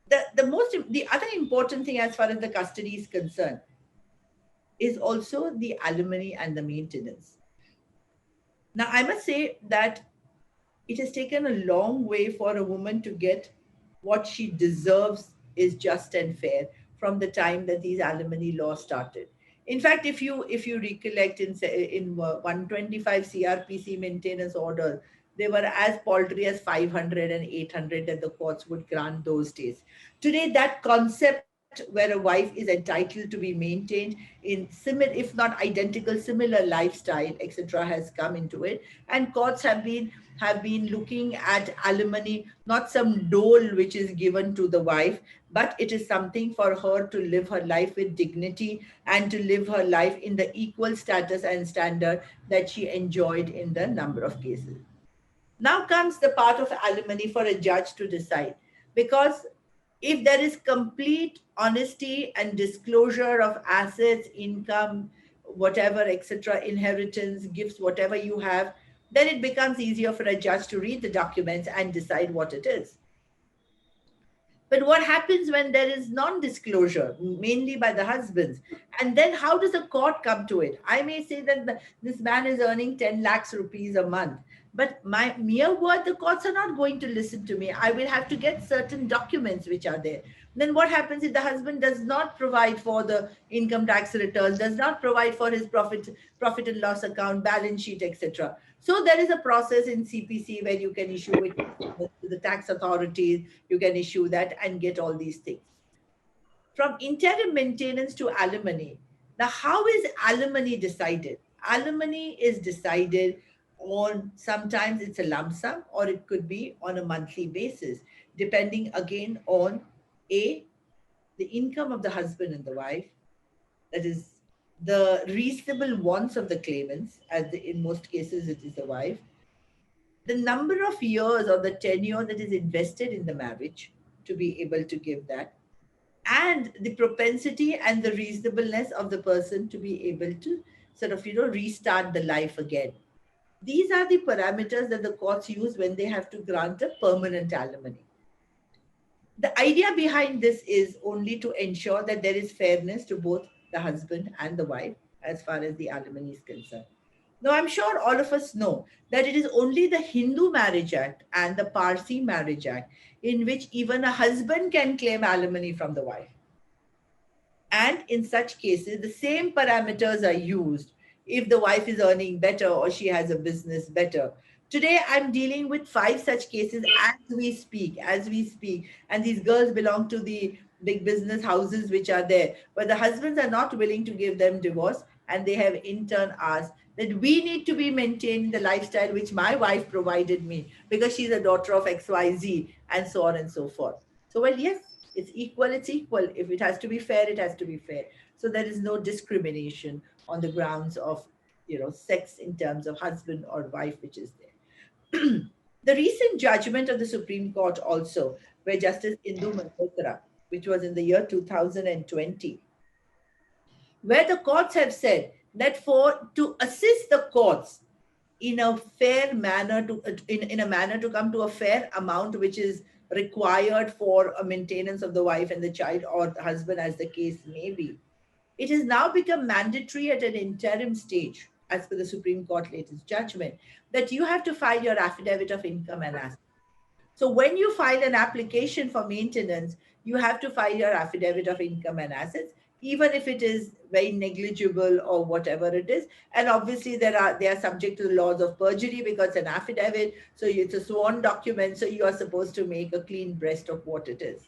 The other important thing as far as the custody is concerned is also the alimony and the maintenance. Now, I must say that it has taken a long way for a woman to get what she deserves is just and fair from the time that these alimony laws started. In fact, if you recollect in 125 CRPC maintenance order, they were as paltry as 500 and 800 that the courts would grant those days. Today, that concept where a wife is entitled to be maintained in similar, if not identical, similar lifestyle, etc., has come into it, and courts have been looking at alimony not some dole which is given to the wife, but it is something for her to live her life with dignity and to live her life in the equal status and standard that she enjoyed in the number of cases. Now comes the part of alimony for a judge to decide, because if there is complete honesty and disclosure of assets, income, whatever, etc., inheritance, gifts, whatever you have, then it becomes easier for a judge to read the documents and decide what it is. But what happens when there is non-disclosure, mainly by the husbands? And then how does the court come to it? I may say that this man is earning 10 lakhs rupees a month, but my mere word, the courts are not going to listen to me. I will have to get certain documents which are there. Then what happens if the husband does not provide for the income tax returns, does not provide for his profit and loss account, balance sheet, etc.? So there is a process in CPC where you can issue it to the tax authorities, you can issue that and get all these things. From interim maintenance to alimony. Now, how is alimony decided? Alimony is decided on, sometimes it's a lump sum or it could be on a monthly basis, depending again on the income of the husband and the wife, that is the reasonable wants of the claimants, as in most cases it is the wife, the number of years or the tenure that is invested in the marriage to be able to give that, and the propensity and the reasonableness of the person to be able to sort of, restart the life again. These are the parameters that the courts use when they have to grant a permanent alimony. The idea behind this is only to ensure that there is fairness to both the husband and the wife as far as the alimony is concerned. Now, I'm sure all of us know that it is only the Hindu Marriage Act and the Parsi Marriage Act in which even a husband can claim alimony from the wife. And in such cases, the same parameters are used if the wife is earning better or she has a business better. Today, I'm dealing with 5 such cases as we speak. And these girls belong to the big business houses which are there, but the husbands are not willing to give them divorce. And they have in turn asked that we need to be maintaining the lifestyle which my wife provided me because she's a daughter of XYZ and so on and so forth. So, well, yes, it's equal, it's equal. If it has to be fair, it has to be fair. So there is no discrimination on the grounds of, sex in terms of husband or wife, which is there. The recent judgment of the Supreme Court also, where Justice Indu Malhotra, which was in the year 2020, where the courts have said that to assist the courts in a fair manner in a manner to come to a fair amount which is required for a maintenance of the wife and the child or the husband, as the case may be, it has now become mandatory at an interim stage, as per the Supreme Court latest judgment, that you have to file your affidavit of income and assets. So when you file an application for maintenance, you have to file your affidavit of income and assets, even if it is very negligible or whatever it is. And obviously they are subject to the laws of perjury because it's an affidavit. So it's a sworn document. So you are supposed to make a clean breast of what it is.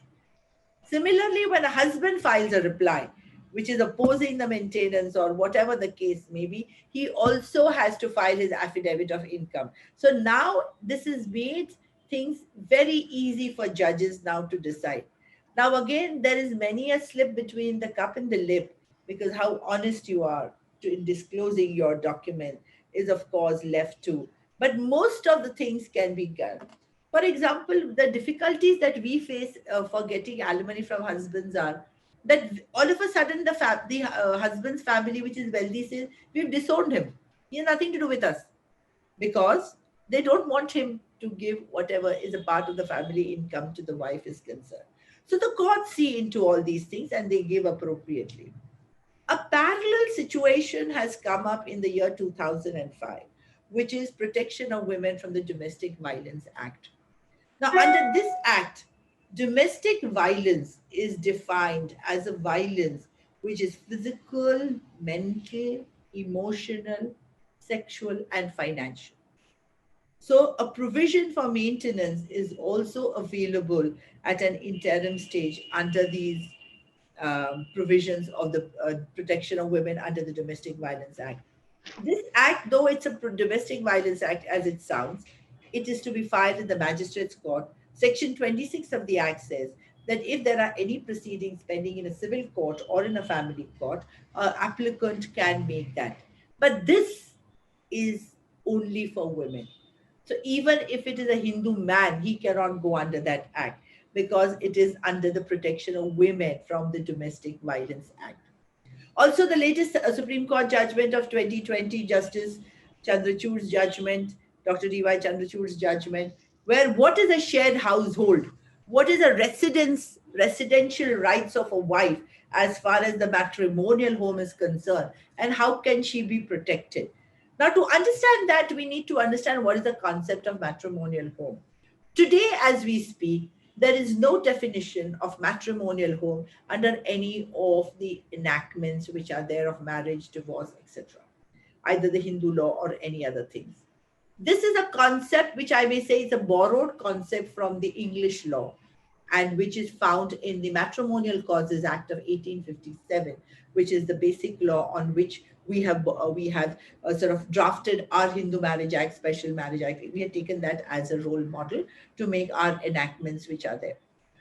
Similarly, when a husband files a reply, which is opposing the maintenance or whatever the case may be, he also has to file his affidavit of income. So now this has made things very easy for judges now to decide. Now again, there is many a slip between the cup and the lip, because how honest you are in disclosing your document is of course left to. But most of the things can be done. For example, the difficulties that we face for getting alimony from husbands are that all of a sudden the husband's family, which is wealthy, says we've disowned him. He has nothing to do with us, because they don't want him to give whatever is a part of the family income to the wife is concerned. So the courts see into all these things and they give appropriately. A parallel situation has come up in the year 2005, which is Protection of Women from the Domestic Violence Act. Now, under this act, domestic violence is defined as a violence which is physical, mental, emotional, sexual, and financial. So, a provision for maintenance is also available at an interim stage under these provisions of the Protection of Women under the Domestic Violence Act. This act, though it's a domestic violence act as it sounds, it is to be filed in the magistrate's court. Section 26 of the act says that if there are any proceedings pending in a civil court or in a family court, an applicant can make that. But this is only for women. So even if it is a Hindu man, he cannot go under that act because it is under the Protection of Women from the Domestic Violence Act. Also, the latest Supreme Court judgment of 2020, Justice Chandrachud's judgment, Dr. D.Y. Chandrachud's judgment, where what is a shared household? What is a residential rights of a wife as far as the matrimonial home is concerned? And how can she be protected? Now, to understand that, we need to understand what is the concept of matrimonial home. Today, as we speak, there is no definition of matrimonial home under any of the enactments which are there of marriage, divorce, etc., either the Hindu law or any other things. This is a concept which I may say is a borrowed concept from the English law, and which is found in the Matrimonial Causes Act of 1857, which is the basic law on which we have sort of drafted our Hindu Marriage Act, Special Marriage Act. We have taken that as a role model to make our enactments which are there.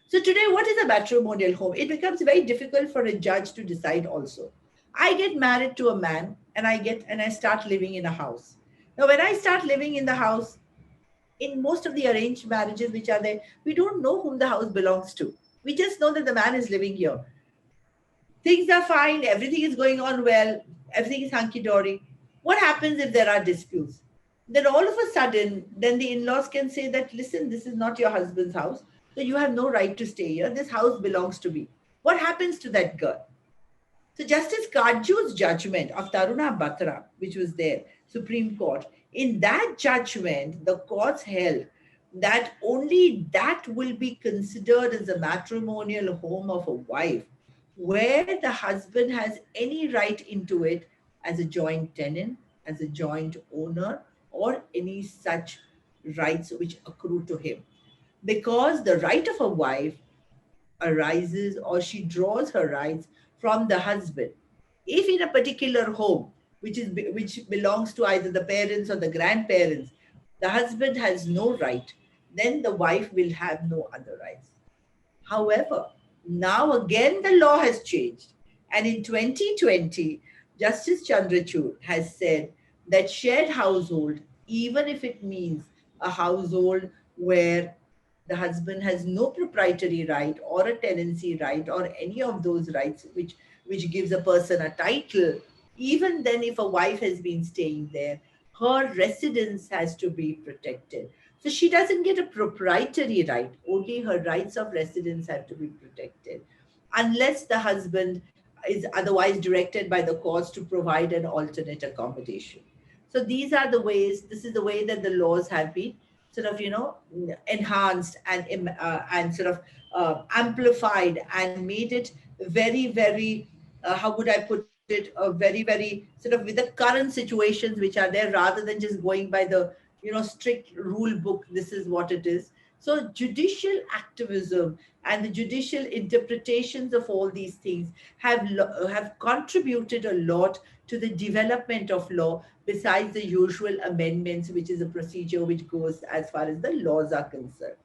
So today, what is a matrimonial home? It becomes very difficult for a judge to decide also. I get married to a man and I start living in a house. Now, when I start living in the house, in most of the arranged marriages which are there, we don't know whom the house belongs to. We just know that the man is living here. Things are fine, everything is going on well, everything is hunky-dory. What happens if there are disputes? Then all of a sudden, then the in-laws can say that, listen, this is not your husband's house, so you have no right to stay here. This house belongs to me. What happens to that girl? So Justice Kajju's judgment of Taruna Batra, which was there, Supreme Court, in that judgment, the courts held that only that will be considered as a matrimonial home of a wife where the husband has any right into it as a joint tenant, as a joint owner, or any such rights which accrue to him. Because the right of a wife arises, or she draws her rights from the husband. If in a particular home, which belongs to either the parents or the grandparents, the husband has no right, then the wife will have no other rights. However, now again the law has changed. And in 2020, Justice Chandrachud has said that shared household, even if it means a household where the husband has no proprietary right or a tenancy right or any of those rights which gives a person a title, even then if a wife has been staying there, her residence has to be protected. So she doesn't get a proprietary right, only her rights of residence have to be protected, unless the husband is otherwise directed by the courts to provide an alternate accommodation. So these are the ways, this is the way that the laws have been sort of, enhanced and sort of amplified and made it very, very how would I put it, a very sort of with the current situations which are there, rather than just going by the strict rule book. This is what it is. So judicial activism and the judicial interpretations of all these things have contributed a lot to the development of law, besides the usual amendments, which is a procedure which goes as far as the laws are concerned.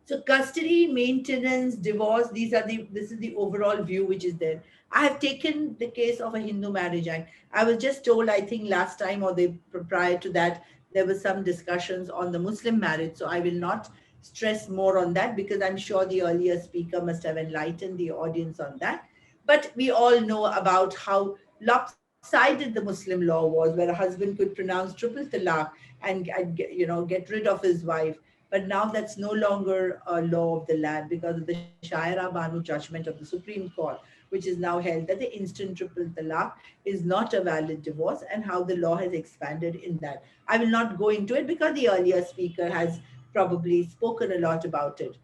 So custody, maintenance, divorce, this is the overall view which is there. I have taken the case of a Hindu Marriage Act. I was just told, I think last time or the prior to that, there were some discussions on the Muslim marriage. So I will not stress more on that, because I'm sure the earlier speaker must have enlightened the audience on that. But we all know about how lopsided the Muslim law was, where a husband could pronounce triple talaq and get rid of his wife. But now that's no longer a law of the land, because of the Shaira Banu judgment of the Supreme Court, which is now held that the instant triple talaq is not a valid divorce, and how the law has expanded in that. I will not go into it because the earlier speaker has probably spoken a lot about it.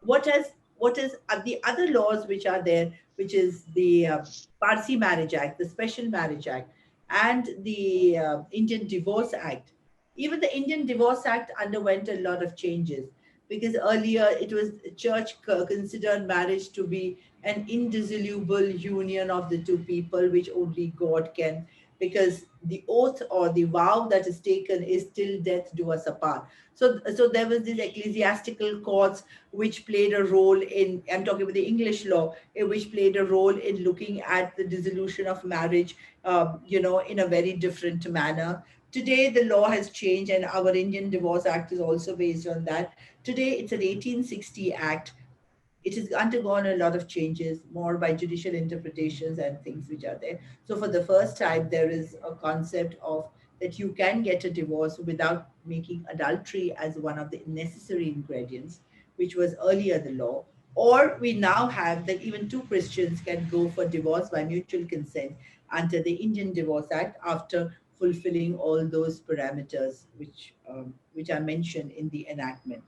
What is the other laws which are there, which is the Parsi Marriage Act, the Special Marriage Act, and the Indian Divorce Act. Even the Indian Divorce Act underwent a lot of changes, because earlier it was church considered marriage to be an indissoluble union of the two people, which only God can, because the oath or the vow that is taken is till death do us apart. So there was these ecclesiastical courts which played a role in, I'm talking about the English law, which played a role in looking at the dissolution of marriage, in a very different manner. Today, the law has changed, and our Indian Divorce Act is also based on that. Today, it's an 1860 Act. It has undergone a lot of changes, more by judicial interpretations and things which are there. So, for the first time, there is a concept of that you can get a divorce without making adultery as one of the necessary ingredients, which was earlier the law. Or we now have that even two Christians can go for divorce by mutual consent under the Indian Divorce Act, after fulfilling all those parameters which are mentioned in the enactment.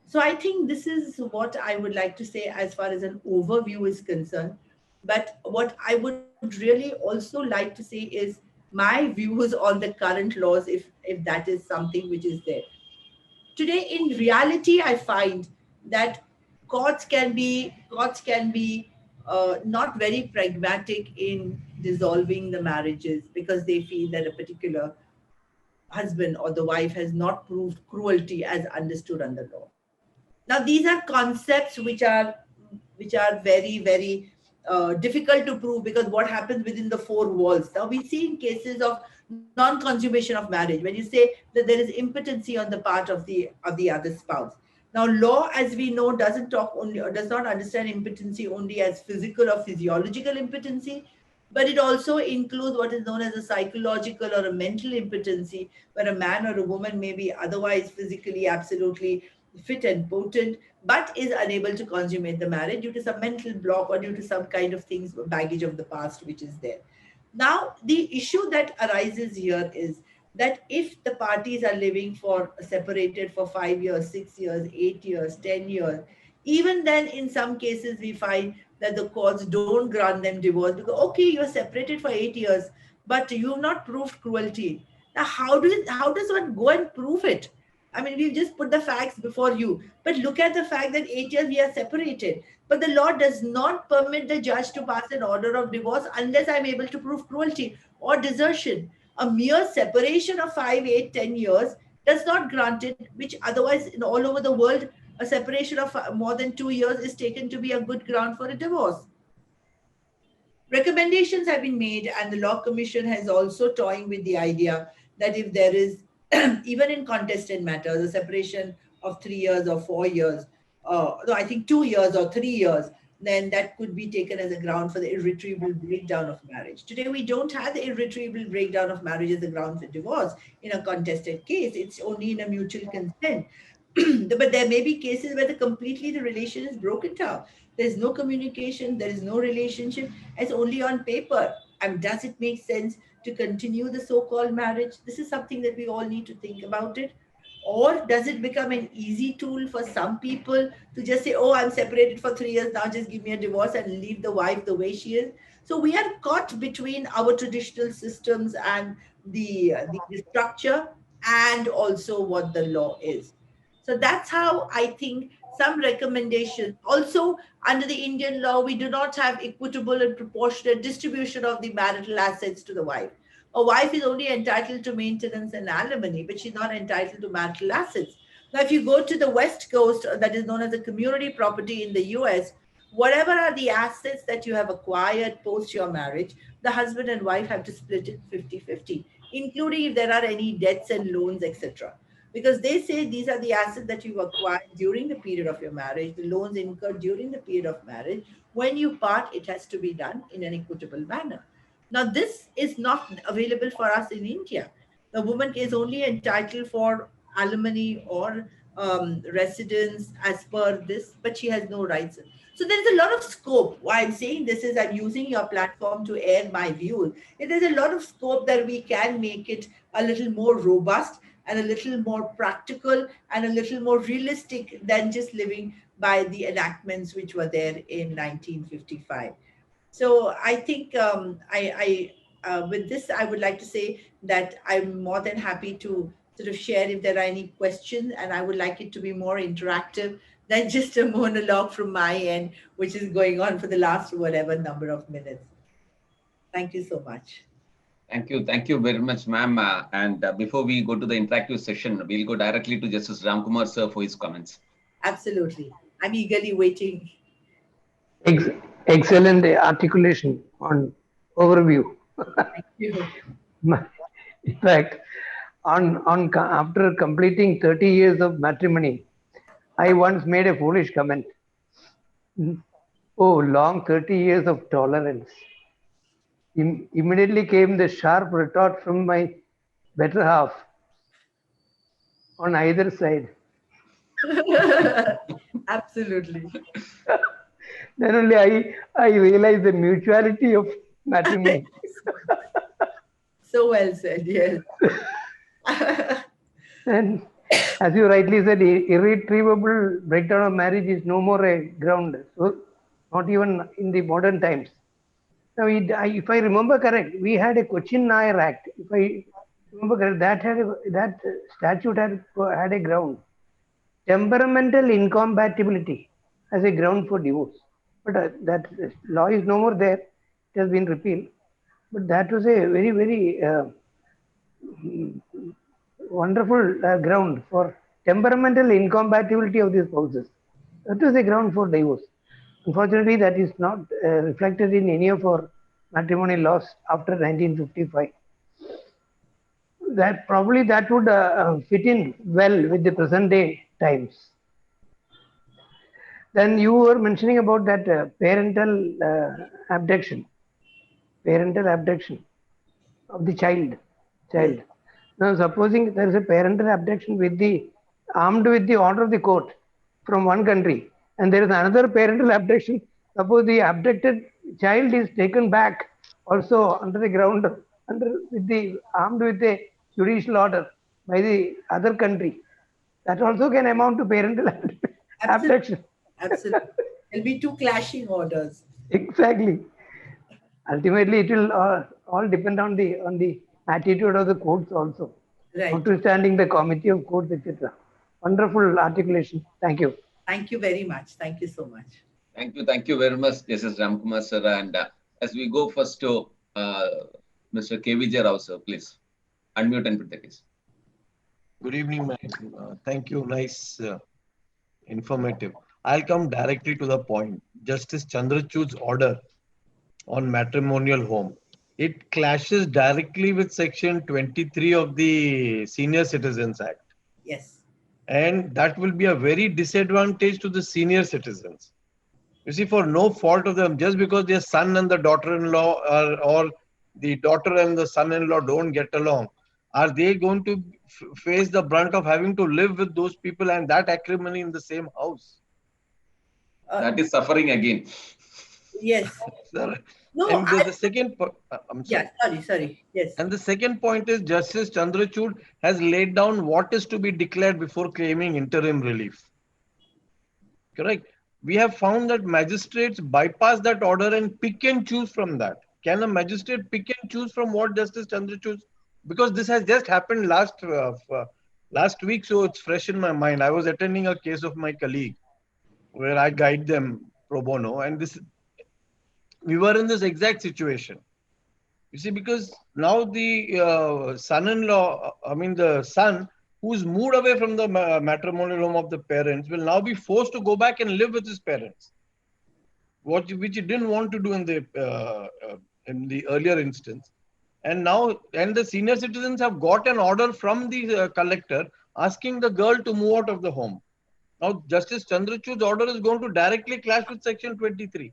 So I think this is what I would like to say as far as an overview is concerned. But what I would really also like to say is my views on the current laws, if that is something which is there. Today, in reality, I find that courts can be not very pragmatic in dissolving the marriages, because they feel that a particular husband or the wife has not proved cruelty as understood under law. Now, these are concepts which are very difficult to prove, because what happens within the four walls. Now, we see in cases of non-consummation of marriage, when you say that there is impotency on the part of the other spouse. Now, law, as we know, doesn't talk only, or does not understand impotency only as physical or physiological impotency, but it also includes what is known as a psychological or a mental impotency, where a man or a woman may be otherwise physically absolutely fit and potent, but is unable to consummate the marriage due to some mental block or due to some kind of things, baggage of the past, which is there. Now, the issue that arises here is that if the parties are living for separated for 5 years, 6 years, 8 years, 10 years, even then, in some cases, we find that the courts don't grant them divorce, because okay, you're separated for 8 years, but you've not proved cruelty. Now, how does one go and prove it? I mean, we've just put the facts before you, but look at the fact that 8 years we are separated. But the law does not permit the judge to pass an order of divorce unless I'm able to prove cruelty or desertion. A mere separation of 5, 8, 10 years does not grant it, which otherwise in all over the world, a separation of more than 2 years is taken to be a good ground for a divorce. Recommendations have been made, and the Law Commission has also toying with the idea that if there is, even in contested matters, a separation of 3 years or 4 years, no, I think 2 years or 3 years, then that could be taken as a ground for the irretrievable breakdown of marriage. Today, we don't have the irretrievable breakdown of marriage as a ground for divorce in a contested case. It's only in a mutual consent. But there may be cases where completely the relation is broken down. There's no communication, there is no relationship, it's only on paper. And does it make sense to continue the so-called marriage? This is something that we all need to think about it. Or does it become an easy tool for some people to just say, oh, I'm separated for 3 years, now just give me a divorce and leave the wife the way she is? So we are caught between our traditional systems and the structure and also what the law is. So that's how I think some recommendations. Also, under the Indian law, we do not have equitable and proportionate distribution of the marital assets to the wife. A wife is only entitled to maintenance and alimony, but she's not entitled to marital assets. Now, if you go to the West Coast, that is known as a community property in the US, whatever are the assets that you have acquired post your marriage, the husband and wife have to split it 50-50, including if there are any debts and loans, etc. Because they say these are the assets that you've acquired during the period of your marriage, the loans incurred during the period of marriage. When you part, it has to be done in an equitable manner. Now, this is not available for us in India. The woman is only entitled for alimony or residence as per this, but she has no rights. So there is a lot of scope. Why I'm saying this is I'm using your platform to air my views. There's a lot of scope that we can make it a little more robust and a little more practical and a little more realistic than just living by the enactments which were there in 1955. So I think with this, I would like to say that I'm more than happy to sort of share if there are any questions, and I would like it to be more interactive than just a monologue from my end, which is going on for the last whatever number of minutes. Thank you so much. Thank you very much, ma'am. And before we go to the interactive session, we'll go directly to Justice Ramkumar, sir, for his comments. Absolutely. I'm eagerly waiting. Excellent articulation on overview. Thank you. In fact, after completing 30 years of matrimony, I once made a foolish comment. Oh, long 30 years of tolerance. Immediately came the sharp retort from my better half on either side. Absolutely. Then only I realized the mutuality of matrimony. So well said, yes. And as you rightly said, irretrievable breakdown of marriage is no more a ground. So not even in the modern times. Now, if I remember correct, we had a Cochin Nair Act. If I remember correct, that statute had a ground. Temperamental incompatibility as a ground for divorce. But that law is no more there. It has been repealed. But that was a very, very wonderful ground for temperamental incompatibility of the spouses. That was a ground for divorce. Unfortunately, that is not reflected in any of our matrimonial laws after 1955. That would fit in well with the present day times. Then you were mentioning about that parental abduction of the child. Now, supposing there is a parental abduction armed with the order of the court from one country, and there is another parental abduction. Suppose the abducted child is taken back also under the ground, armed with a judicial order by the other country. That also can amount to parental abduction. Absolutely. There'll be two clashing orders. Exactly. Ultimately, it will all depend on the attitude of the courts also. Right. Notwithstanding the committee of courts, etc. Wonderful articulation. Thank you. Thank you very much. Thank you so much. Thank you very much, Justice Ramkumar, sir. And as we go first to Mr. KVJ Rao, sir, please unmute and put the case. Good evening, ma'am. Thank you. Nice, informative. I'll come directly to the point. Justice Chandrachud's order on matrimonial home. It clashes directly with Section 23 of the Senior Citizens Act. Yes. And that will be a very disadvantage to the senior citizens. You see, for no fault of them, just because their son and the daughter-in-law or the daughter and the son-in-law don't get along, are they going to face the brunt of having to live with those people and that acrimony in the same house? That is suffering again. Yes. Sir, No, And the second, I'm sorry. yeah, sorry. Yes. And the second point is Justice Chandrachud has laid down what is to be declared before claiming interim relief. Correct. We have found that magistrates bypass that order and pick and choose from that. Can a magistrate pick and choose from what Justice Chandrachud? Because this has just happened last week, so it's fresh in my mind. I was attending a case of my colleague where I guide them pro bono, and we were in this exact situation. You see, because now the son-in-law, the son who's moved away from the matrimonial home of the parents will now be forced to go back and live with his parents, which he didn't want to do in the earlier instance. And the senior citizens have got an order from the collector asking the girl to move out of the home. Now, Justice Chandrachud's order is going to directly clash with Section 23.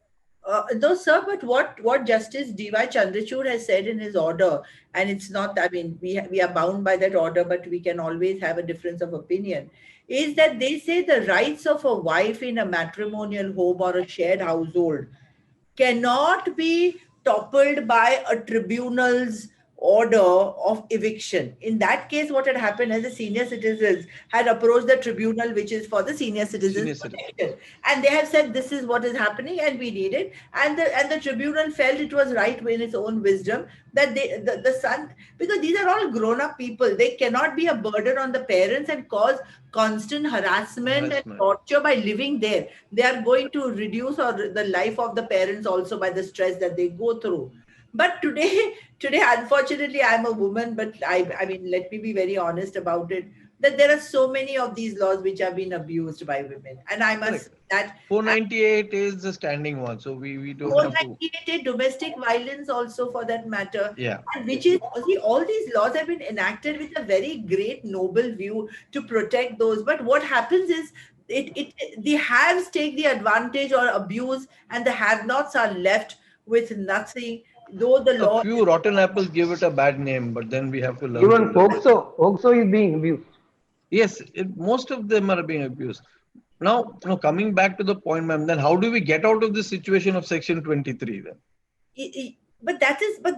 No, sir, but what Justice D.Y. Chandrachud has said in his order, and it's not, we are bound by that order, but we can always have a difference of opinion, is that they say the rights of a wife in a matrimonial home or a shared household cannot be toppled by a tribunal's order of eviction. In that case, what had happened is the senior citizens had approached the tribunal, which is for the senior citizens protection, and they have said this is what is happening and we need it. And the tribunal felt it was right in its own wisdom that the son, because these are all grown-up people, they cannot be a burden on the parents and cause constant harassment and torture by living there. They are going to reduce the life of the parents also by the stress that they go through. But today, unfortunately, I'm a woman, but I mean, let me be very honest about it, that there are so many of these laws which have been abused by women. And I must say that 498 is the standing one. So we don't 498 domestic violence also, for that matter. Yeah. And which is, see, all these laws have been enacted with a very great noble view to protect those. But what happens is, the haves take the advantage or abuse, and the have-nots are left with nothing. Though the law, a few rotten apples give it a bad name, but then we have to learn. Even OXO is being abused. Yes, most of them are being abused. Now, coming back to the point, ma'am, then how do we get out of this situation of Section 23 then? But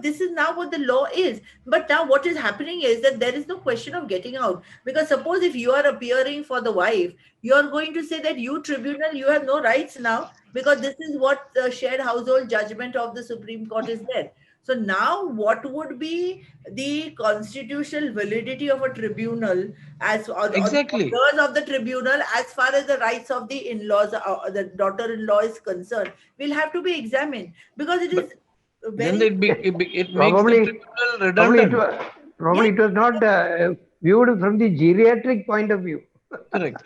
this is now what the law is. But now what is happening is that there is no question of getting out. Because suppose if you are appearing for the wife, you are going to say that you tribunal, you have no rights now, because this is what the shared household judgment of the Supreme Court is there. So now what would be the constitutional validity of a tribunal exactly. or the of the tribunal as far as the rights of the in-laws, the daughter-in-law is concerned, will have to be examined, because it is then it makes the tribunal redundant. Probably it was not viewed from the geriatric point of view. Correct.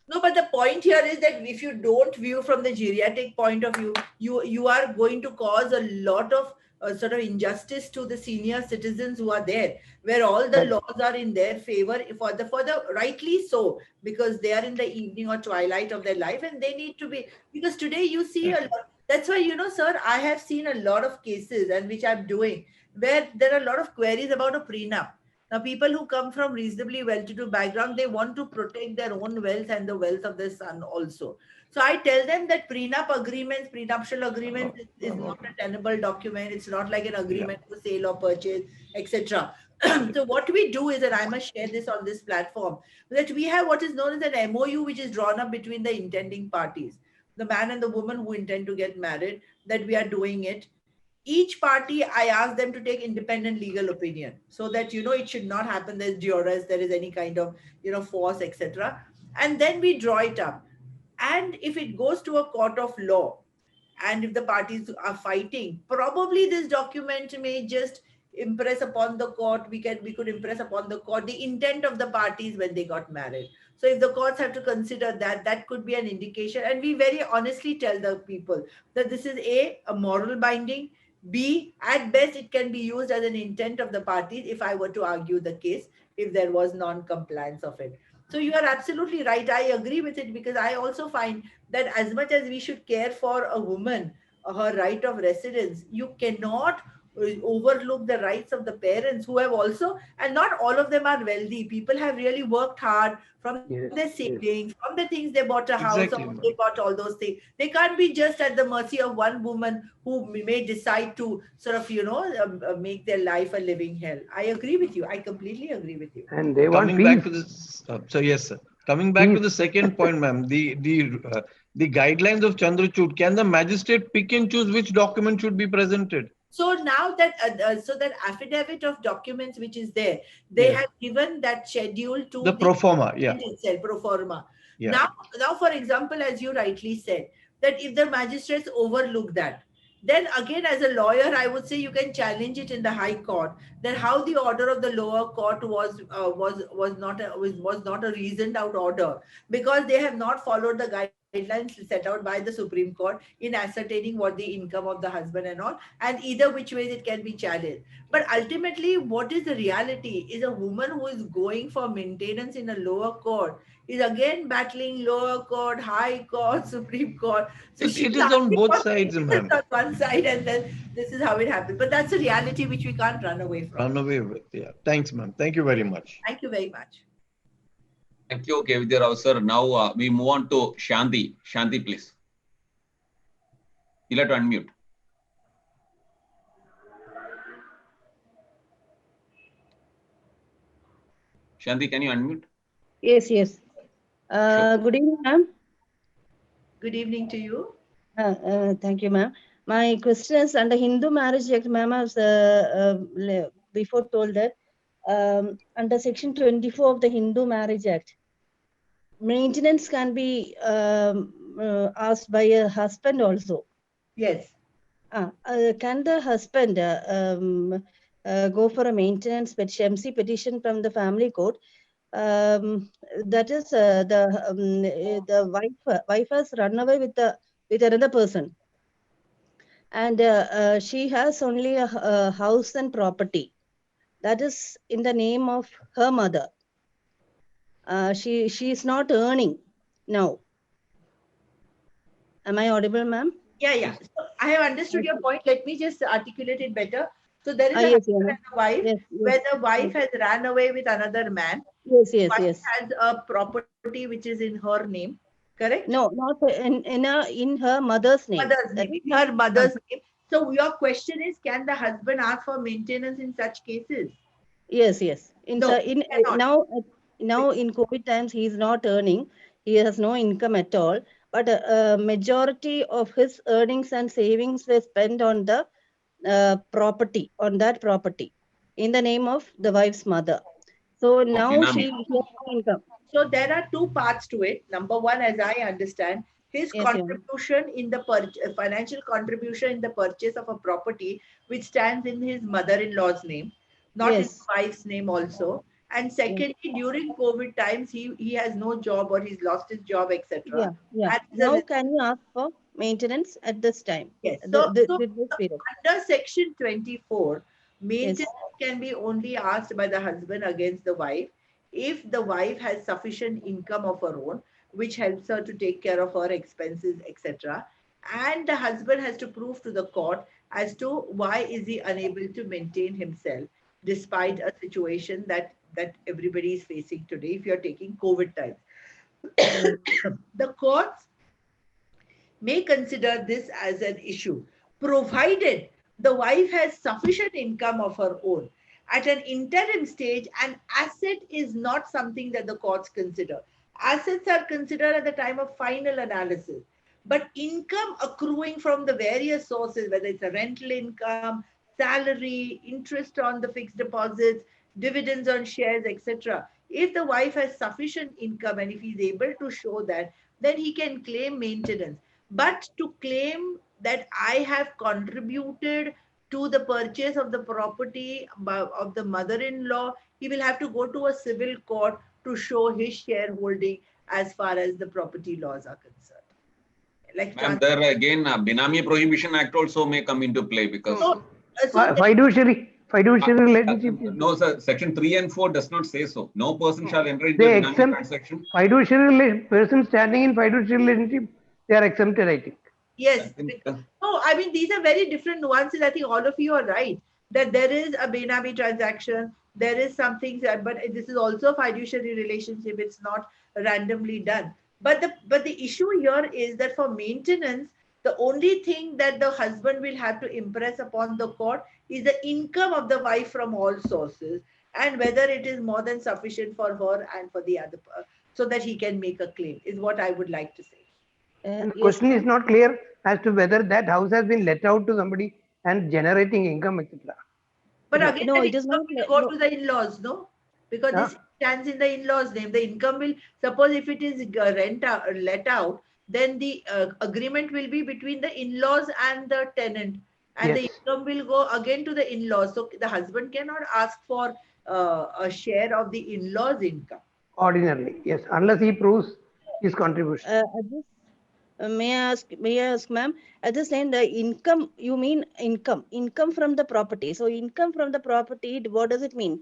No, but the point here is that if you don't view from the geriatric point of view, you are going to cause a lot of sort of injustice to the senior citizens who are there, where all the laws are in their favor for the rightly so, because they are in the evening or twilight of their life, and they need to be, because today you see a lot. That's why, sir, I have seen a lot of cases, and which I'm doing, where there are a lot of queries about a prenup. Now, people who come from reasonably well-to-do background, they want to protect their own wealth and the wealth of their son also. So I tell them that prenuptial agreements is not a tenable document. It's not like an agreement for sale or purchase, etc. So what we do is, and I must share this on this platform, that we have what is known as an MOU, which is drawn up between the intending parties, the man and the woman who intend to get married, that we are doing it. Each party, I ask them to take independent legal opinion, so that, it should not happen there's duress, there is any kind of, force, etc. And then we draw it up. And if it goes to a court of law, and if the parties are fighting, probably this document may just impress upon the court, we could impress upon the court the intent of the parties when they got married. So if the courts have to consider that could be an indication. And we very honestly tell the people that this is a moral binding, B, at best, it can be used as an intent of the parties if I were to argue the case, if there was non-compliance of it. So you are absolutely right. I agree with it, because I also find that as much as we should care for a woman, her right of residence, you cannot overlook the rights of the parents who have also, and not all of them are wealthy. People have really worked hard from their Yes, savings, yes. from the things they bought a house, or Exactly, they ma'am. bought all those things. They can't be just at the mercy of one woman who may decide to sort of, make their life a living hell. I agree with you. I completely agree with you. And they want Coming back peace. to this, so yes, sir. Coming back to Peace. the second point, ma'am, the guidelines of Chandrachud, can the magistrate pick and choose which document should be presented? So now that that affidavit of documents which is there, they Yes. have given that schedule to The pro forma, yeah. itself, pro forma. Yeah. Now, for example, as you rightly said, that if the magistrates overlook that, then again, as a lawyer, I would say you can challenge it in the High Court. That how the order of the lower court was not a reasoned out order, because they have not followed the guidelines set out by the Supreme Court in ascertaining what the income of the husband and all, and either which ways it can be challenged. But ultimately, what is the reality is a woman who is going for maintenance in a lower court is again battling lower court, high court, Supreme Court. So It she's is on asking both for sides, maintenance ma'am. on one side, and then this is how it happens. But that's a reality which we can't run away from. Run away with, yeah. Thanks, ma'am. Thank you very much. Thank you very much. Thank you, Kevidya Rao sir. Now we move on to Shanti. Shanti, please. You'll have to unmute. Shanti, can you unmute? Yes, yes. Sure. Good evening, ma'am. Good evening to you. Thank you, ma'am. My question is under Hindu Marriage Act, ma'am, I was before told that under Section 24 of the Hindu Marriage Act, maintenance can be asked by a husband also. Yes. Can the husband go for a maintenance Shamsi petition from the family court? That is the wife has run away with another person, and she has only a house and property that is in the name of her mother. She is not earning now. Am I audible, ma'am? Yeah. So I have understood your point. Let me just articulate it better. So there is a Yes, husband and a wife, yes, where the wife has ran away with another man. yes, Wife has a property which is in her name, correct? No, not in her mother's name. Mother's name, in her mother's name. So your question is, can the husband ask for maintenance in such cases? Yes. No, he cannot. Now in COVID times, he is not earning. He has no income at all. But a majority of his earnings and savings were spent on the property, on that property, in the name of the wife's mother. So now she has no income. So there are two parts to it. Number one, as I understand, his contribution in the financial contribution in the purchase of a property which stands in his mother-in-law's name, not in his wife's name also. And secondly, during COVID times, he has no job or he's lost his job, etc. Yeah. Now can you ask for maintenance at this time? Yes. So under Section 24, maintenance can be only asked by the husband against the wife if the wife has sufficient income of her own, which helps her to take care of her expenses, etc. And the husband has to prove to the court as to why is he unable to maintain himself despite a situation that everybody is facing today if you're taking COVID times. The courts may consider this as an issue, provided the wife has sufficient income of her own. At an interim stage, an asset is not something that the courts consider. Assets are considered at the time of final analysis. But income accruing from the various sources, whether it's a rental income, salary, interest on the fixed deposits, dividends on shares, etc. If the wife has sufficient income and if he's able to show that, then he can claim maintenance. But to claim that I have contributed to the purchase of the property of the mother-in-law, he will have to go to a civil court to show his shareholding as far as the property laws are concerned. Ma'am, there again, Binami Prohibition Act also may come into play because fiduciary relationship. No, sir. Section 3 and 4 does not say so. No person shall enter into a Binami transaction. Fiduciary person standing in fiduciary relationship, they are exempted, I think. Yes. No, I mean, these are very different nuances. I think all of you are right. that there is a Benami transaction, there is something, but this is also a fiduciary relationship. It's not randomly done. But the issue here is that for maintenance, the only thing that the husband will have to impress upon the court is the income of the wife from all sources, and whether it is more than sufficient for her and for the other, so that he can make a claim, is what I would like to say. And the Yes, question is not clear as to whether that house has been let out to somebody and generating income, etc. But again, no, that it is income not. will go No, to the in-laws, no? Because Huh? this stands in the in-laws' name. The income will, suppose if it is let out, then the agreement will be between the in-laws and the tenant, and Yes, the income will go again to the in-laws. So the husband cannot ask for a share of the in-laws' income. ordinarily, yes, unless he proves his contribution. at this, may I ask, ma'am, at this end, the income, you mean income from the property. So income from the property, what does it mean?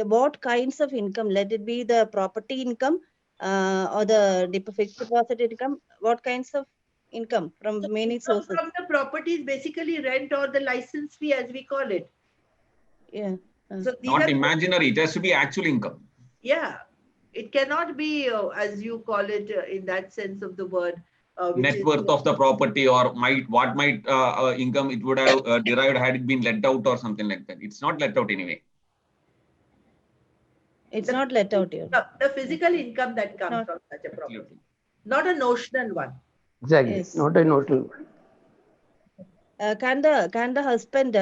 What kinds of income? Let it be the property income or the fixed deposit income. What kinds of income So from many income sources? from the property is basically rent or the license fee, as we call it. Yeah. So these Not are, imaginary. It has to be actual income. yeah, it cannot be, as you call it, in that sense of the word, which Net is worth of the property, or what might income it would have derived had it been let out or something like that. It's not let out anyway. It's the not let out here. the physical income that comes Not- from such a property, Absolutely. not a notional one. Exactly, Yes. not a notional one. Can the husband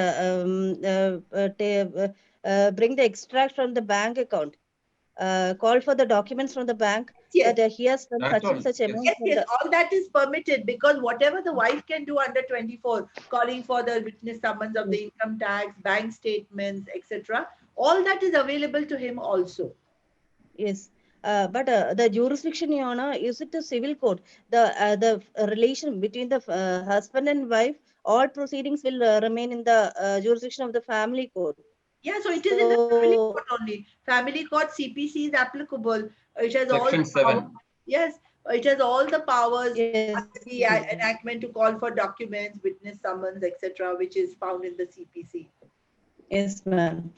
bring the extract from the bank account? Call for the documents from the bank Yes. that he has done That's such all. and such Yes. amount. Yes, from yes, the, all that is permitted, because whatever the wife can do under 24, calling for the witness summons of the income tax, bank statements, etc., all that is available to him also. yes. But the jurisdiction, Your Honor, is it the civil court? The relation between the husband and wife, all proceedings will remain in the jurisdiction of the family court. Yeah, so it is in the family So court only. Family court CPC is applicable. It has all Section the powers. 7. Yes, it has all the powers yes, under the enactment to call for documents, witness summons, etc., which is found in the CPC. yes, ma'am.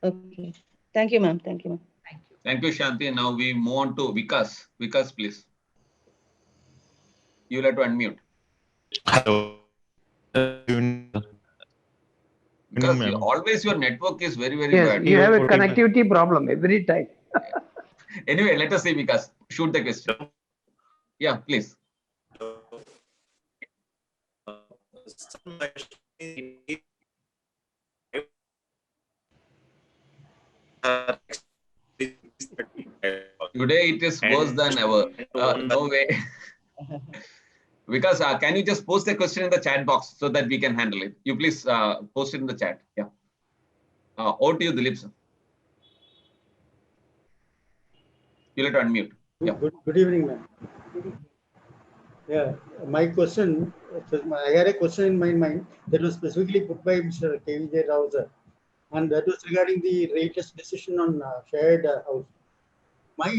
Okay. Thank you, ma'am. Thank you, ma'am. Thank you. Thank you, Shanti. Now we move on to Vikas. Vikas, please. You'll have to unmute. Hello. Because ma'am. always your network is very, very Yes, bad. you have a Okay, ma'am. connectivity problem every time. Anyway, let us see, Vikas. Shoot the question. Yeah, please. Today it is worse than ever. No way. Because can you just post the question in the chat box so that we can handle it? You please post it in the chat. Yeah. Over to you, Dilip sir. You'll have to unmute. Yeah. Good evening, ma'am. Yeah, my question, I had a question in my mind that was specifically put by Mr. K.V.J. Rao, sir, and that was regarding the latest decision on shared house. My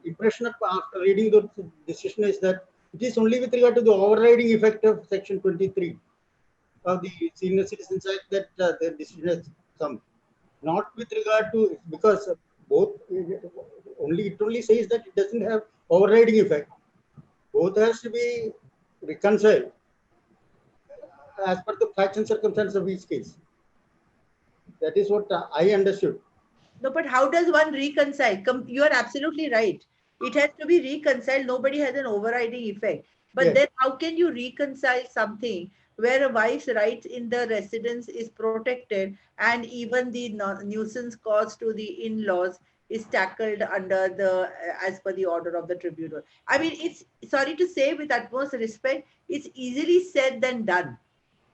impression after reading the decision is that it is only with regard to the overriding effect of Section 23 of the Senior Citizens Act that the decision has come. Not with regard to, because both, it only says that it doesn't have overriding effect. Both has to be reconciled as per the facts and circumstances of each case. That is what I understood. No, but how does one reconcile? You are absolutely right. It has to be reconciled. Nobody has an overriding effect. But Yes. then how can you reconcile something where a wife's rights in the residence is protected and even the nuisance caused to the in-laws is tackled under the, as per the order of the tribunal? I mean, it's, sorry to say with utmost respect, it's easily said than done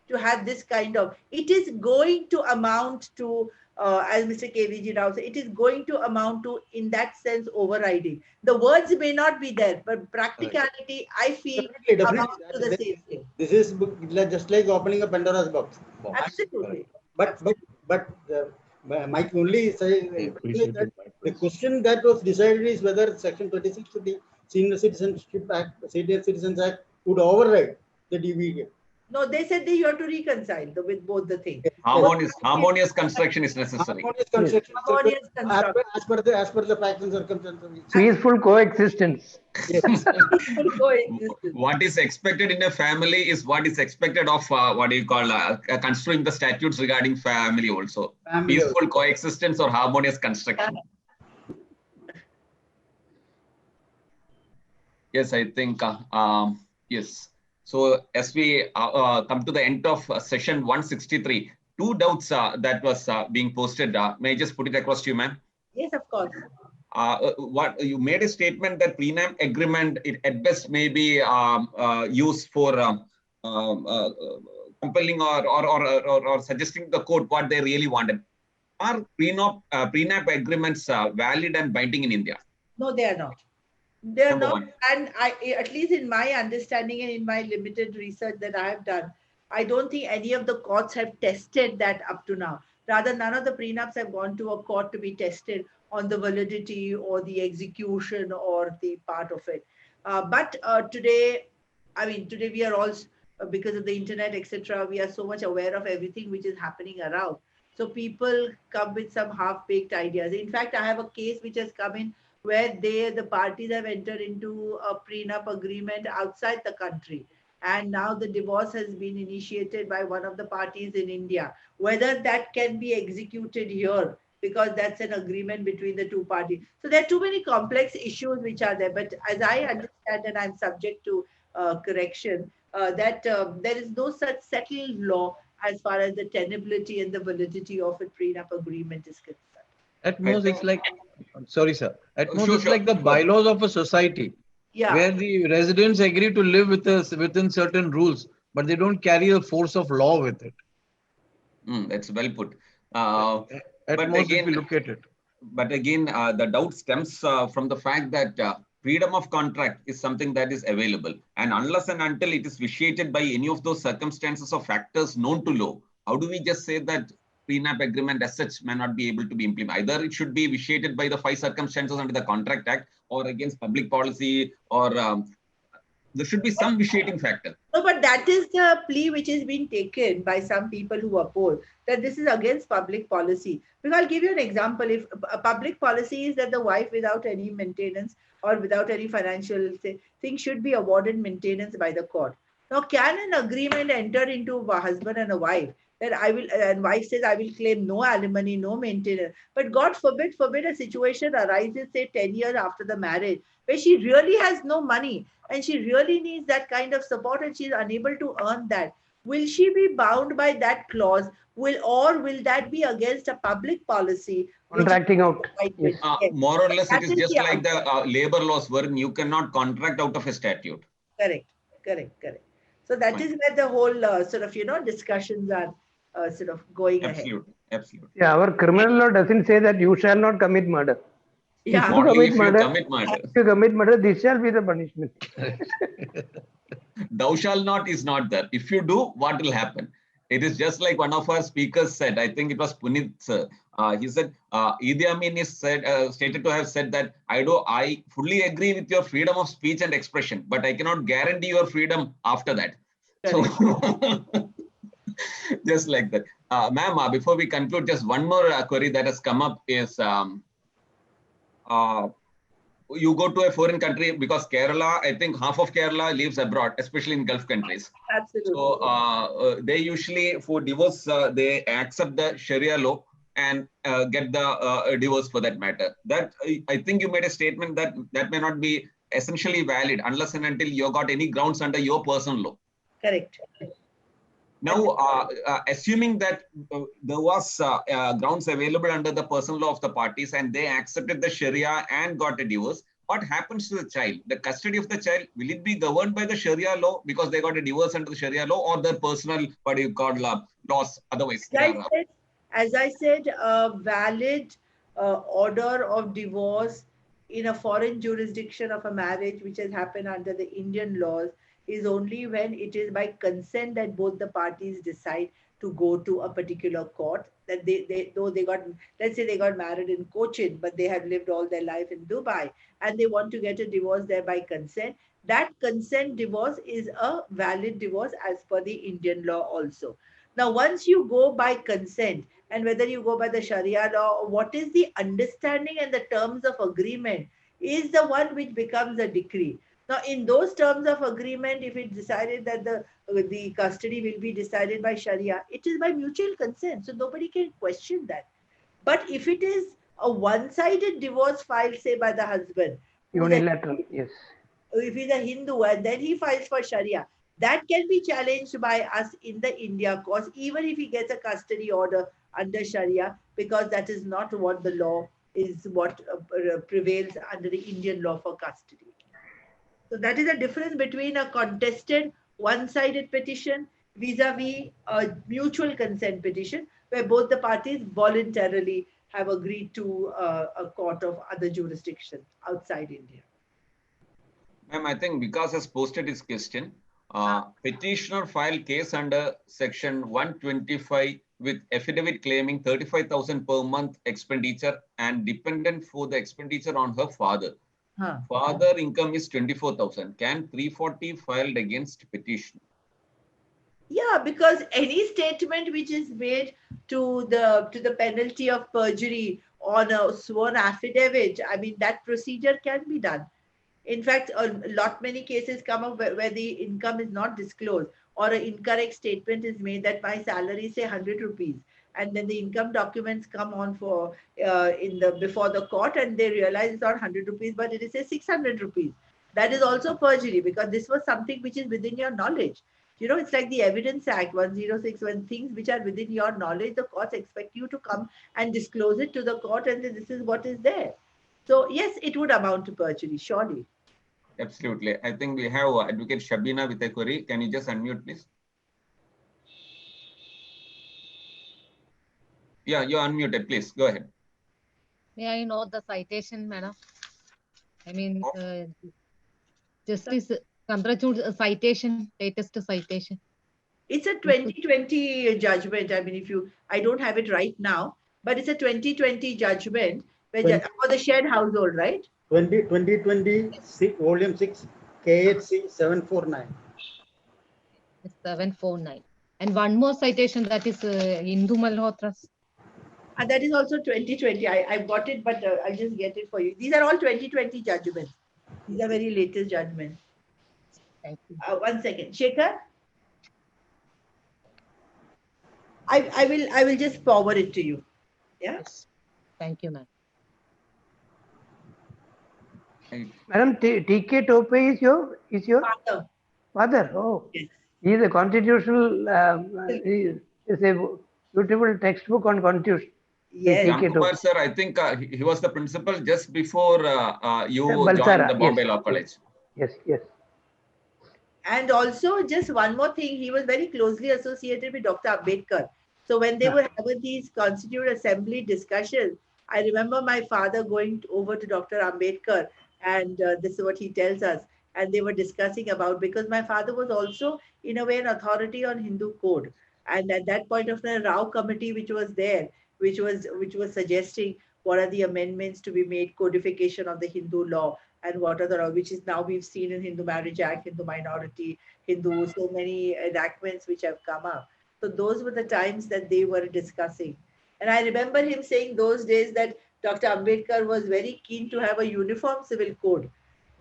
to have this kind of, it is going to amount to, as Mr. KVG Rao said, it is going to amount to, in that sense, overriding. The words may not be there, but practicality, I feel, Definitely. amounts to the same thing. This is just like opening a Pandora's box. Absolutely. But my only say that the question that was decided is whether Section 26 of the Senior Citizens Act would override the DVA. No, they said that you have to reconcile with both the things. Yes, Harmonious construction is necessary. harmonious construction Harmonious construction. as per the facts and circumstances. Peaceful coexistence. Yes. Peaceful coexistence. What is expected in a family is what is expected of what do you call construing the statutes regarding family also. Family Peaceful coexistence or harmonious construction. Yes, I think, yes. So as we come to the end of session 163, two doubts that was being posted. May I just put it across to you, ma'am? Yes, of course. What you made a statement that prenuptial agreement at best may be used for compelling or suggesting the court what they really wanted. Are prenup agreements valid and binding in India? No, they are not. They're Number not. one. And at least in my understanding and in my limited research that I have done, I don't think any of the courts have tested that up to now. Rather, none of the prenups have gone to a court to be tested on the validity or the execution or the part of it. But today, today we are all, because of the internet, etc., we are so much aware of everything which is happening around. So people come with some half-baked ideas. In fact, I have a case which has come in where the parties have entered into a prenup agreement outside the country. And now the divorce has been initiated by one of the parties in India. Whether that can be executed here, because that's an agreement between the two parties. So there are too many complex issues which are there. But as I understand, and I'm subject to correction, that there is no such settled law as far as the tenability and the validity of a prenup agreement is concerned. At most, it's like, sorry, sir. At most, it's Sure. like the bylaws of a society, Yeah. where the residents agree to live with us within certain rules, but they don't carry the force of law with it. That's well put. At But most, again, if we look at it. But again, the doubt stems from the fact that freedom of contract is something that is available. And unless and until it is vitiated by any of those circumstances or factors known to law, how do we just say that prenup agreement as such may not be able to be implemented? Either it should be vitiated by the 5 circumstances under the Contract Act or against public policy, or there should be some vitiating factor. No, but that is the plea which is being taken by some people who oppose that this is against public policy. Because I'll give you an example. If a public policy is that the wife without any maintenance or without any financial thing should be awarded maintenance by the court. Now, can an agreement enter into a husband and a wife that I will, and wife says, I will claim no alimony, no maintenance. But God forbid a situation arises, say 10 years after the marriage, where she really has no money and she really needs that kind of support and she's unable to earn that. Will she be bound by that clause? Will that be against a public policy? Contracting out. Yes. More or less, That it is is just the like the labor laws wherein you cannot contract out of a statute. Correct. So that is where the whole sort of, discussions are sort of going ahead. Absolutely. Yeah, our criminal law doesn't say that you shall not commit murder. Yeah. Only if you commit murder. If you commit murder, this shall be the punishment. Thou shall not is not there. If you do, what will happen? It is just like one of our speakers said, I think it was Punit sir. He said, Idi Amin is stated to have said that I fully agree with your freedom of speech and expression, but I cannot guarantee your freedom after that. So, just like that. Ma'am, before we conclude, just one more query that has come up is, you go to a foreign country, because Kerala, I think half of Kerala lives abroad, especially in Gulf countries. Absolutely. So they usually, for divorce, they accept the Sharia law and get the divorce for that matter. That I think you made a statement that may not be essentially valid unless and until you got any grounds under your personal law. Correct. Now, assuming that there was grounds available under the personal law of the parties and they accepted the Sharia and got a divorce, what happens to the child? The custody of the child, will it be governed by the Sharia law because they got a divorce under the Sharia law, or their personal, laws otherwise? As I said, a valid order of divorce in a foreign jurisdiction of a marriage which has happened under the Indian laws is only when it is by consent that both the parties decide to go to a particular court. that though they got, let's say they got married in Cochin, but they have lived all their life in Dubai, and they want to get a divorce there by consent, that consent divorce is a valid divorce as per the Indian law also. Now, once you go by consent, and whether you go by the Sharia law, or what is the understanding and the terms of agreement is the one which becomes a decree. Now, in those terms of agreement, if it's decided that the custody will be decided by Sharia, it is by mutual consent. So nobody can question that. But if it is a one-sided divorce filed, say, by the husband, Unilateral, yes. if he's a Hindu and then he files for Sharia, that can be challenged by us in the India courts, even if he gets a custody order under Sharia, because that is not what the law is, what prevails under the Indian law for custody. So that is a difference between a contested one-sided petition vis-a-vis a mutual consent petition, where both the parties voluntarily have agreed to a court of other jurisdiction outside India. Ma'am, I think Vikas has posted his question. Petitioner filed case under section 125 with affidavit claiming 35,000 per month expenditure and dependent for the expenditure on her father. Father income is 24,000. Can 340 filed against petitioner? Yeah, because any statement which is made to the penalty of perjury on a sworn affidavit, I mean, that procedure can be done. In fact, a lot many cases come up where the income is not disclosed, or an incorrect statement is made that my salary is say 100 rupees, and then the income documents come on for before the court, and they realize it's not 100 rupees, but it is say 600 rupees. That is also perjury, because this was something which is within your knowledge. You know, it's like the Evidence Act 106, when things which are within your knowledge, the courts expect you to come and disclose it to the court and say this is what is there. So yes, it would amount to perjury, surely. Absolutely. I think we have Advocate Shabina with a query. Can you just unmute, please? Yeah, you're unmuted. Please go ahead. May I know the citation, madam? I mean, Justice Chandrachud's citation, latest citation. It's a 2020 judgment. I mean, I don't have it right now, but it's a 2020 judgment for the shared household, right? 2020, volume 6, KHC 749. 749. And one more citation, that is Hindu Malhotras. And that is also 2020. I've got it, but I'll just get it for you. These are all 2020 judgments. These are very latest judgments. Thank you. 1 second. Shekhar? I will just forward it to you. Yeah. Yes. Thank you, ma'am. Madam, T.K. Tope is your father. Oh, yes. He is a constitutional. He is a beautiful textbook on constitution. Yes. Ramkumar sir, I think he was the principal just before you Balsara, joined the Bombay yes, Law College. Yes, yes. And also, just one more thing, he was very closely associated with Dr. Ambedkar. So when they were having these Constituent Assembly discussions, I remember my father going over to Dr. Ambedkar, and this is what he tells us. And they were discussing about, because my father was also, in a way, an authority on Hindu code. And at that point of the Rao committee, which was there, which was suggesting what are the amendments to be made, codification of the Hindu law, and what are the, which is now we've seen in Hindu Marriage Act, Hindu Minority, Hindu, so many enactments which have come up. So those were the times that they were discussing. And I remember him saying those days that Dr. Ambedkar was very keen to have a uniform civil code.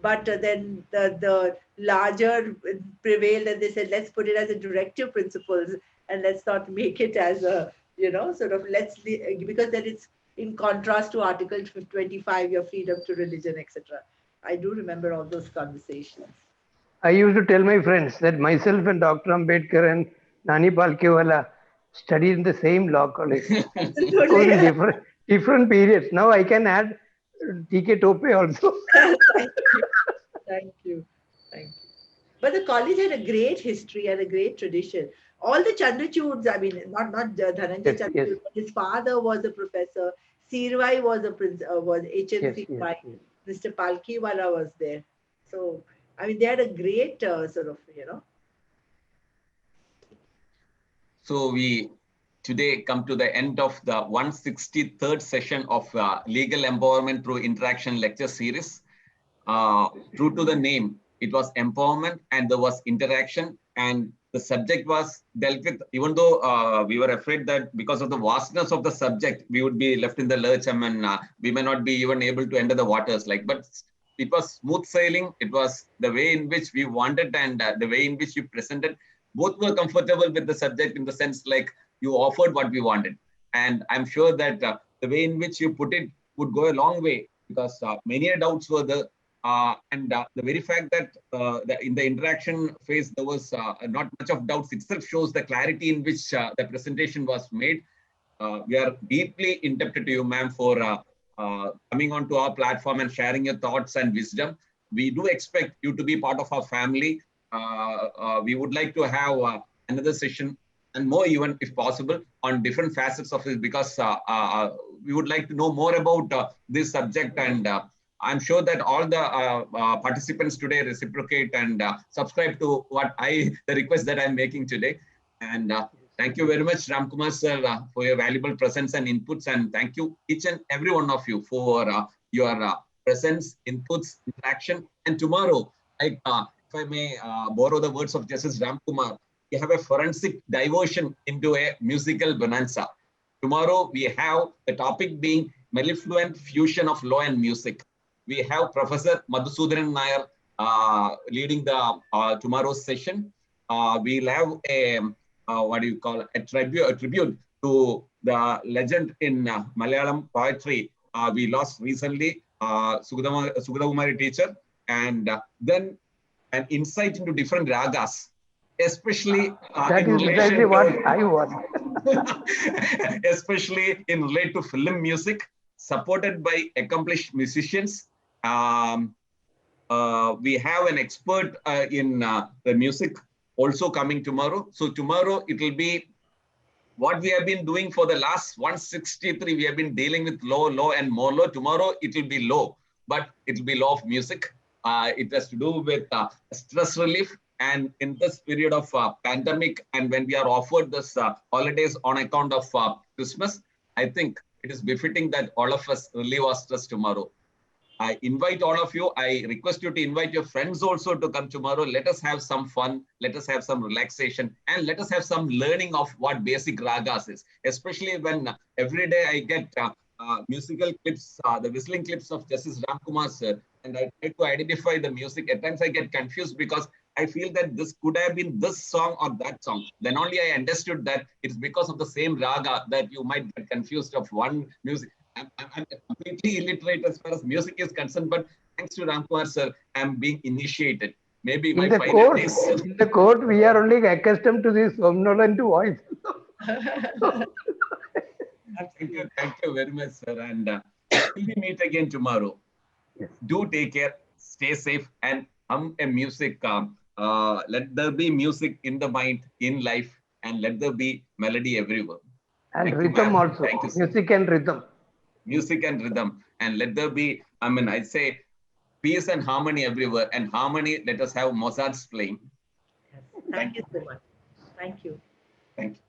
But then the larger prevailed, and they said, let's put it as a directive principles, and let's not make it as a, sort of because then it's in contrast to Article 25, your freedom to religion, etc. I do remember all those conversations. I used to tell my friends that myself and Dr. Ambedkar and Nani Palkewala studied in the same law college. in different periods. Now I can add T.K. Tope also. Thank you. But the college had a great history and a great tradition. All the Chandrachuds, I mean, not Dhananjay Chandrachud, yes. but his father was a professor. Sirvai was HN Sirvai. Yes. Mr. Palkewala was there. So, I mean, they had a great So we today come to the end of the 163rd session of Legal Empowerment Through Interaction lecture series. True to the name, it was empowerment and there was interaction, and the subject was dealt with, even though we were afraid that because of the vastness of the subject, we would be left in the lurch. I mean, we may not be even able to enter the waters. But it was smooth sailing. It was the way in which we wanted and the way in which you presented. Both were comfortable with the subject in the sense like you offered what we wanted. And I'm sure that the way in which you put it would go a long way, because many doubts were there. The very fact that in the interaction phase, there was not much of doubts itself shows the clarity in which the presentation was made. We are deeply indebted to you, ma'am, for coming onto our platform and sharing your thoughts and wisdom. We do expect you to be part of our family. We would like to have another session and more, even if possible, on different facets of it, because we would like to know more about this subject, and I'm sure that all the participants today reciprocate and subscribe to the request that I'm making today. And thank you very much, Ramkumar sir, for your valuable presence and inputs. And thank you, each and every one of you, for your presence, inputs, interaction. And tomorrow, if I may borrow the words of Justice Ramkumar, we have a forensic diversion into a musical bonanza. Tomorrow, we have the topic being mellifluent fusion of law and music. We have Professor Madhusudanan Nair leading the tomorrow's session. We'll have a tribute to the legend in Malayalam poetry we lost recently, Sugadakumari teacher, and then an insight into different ragas, especially that is exactly what I want. Especially in relation to film music, supported by accomplished musicians. We have an expert in the music also coming tomorrow. So tomorrow it will be what we have been doing for the last 163. We have been dealing with low and more low. Tomorrow it will be low, but it will be law of music. It has to do with stress relief. And in this period of pandemic, and when we are offered this holidays on account of Christmas, I think it is befitting that all of us relieve our stress tomorrow. I invite all of you. I request you to invite your friends also to come tomorrow. Let us have some fun. Let us have some relaxation, and let us have some learning of what basic ragas is. Especially when every day I get musical clips, the whistling clips of Justice Ramkumar sir, and I try to identify the music. At times I get confused because I feel that this could have been this song or that song. Then only I understood that it's because of the same raga that you might get confused of one music. I'm completely illiterate as far as music is concerned, but thanks to Ramkumar sir, I'm being initiated. Maybe in the court, we are only accustomed to this somnolent voice. Thank you very much, sir. And we meet again tomorrow. Yes. Do take care, stay safe, and hum a music. Let there be music in the mind, in life, and let there be melody everywhere. And thank rhythm you, also. Thank you, music and rhythm. Music and rhythm. And let there be, I say, peace and harmony everywhere. And harmony, let us have Mozart's playing. Yes. Thank you so much. Thank you. Thank you.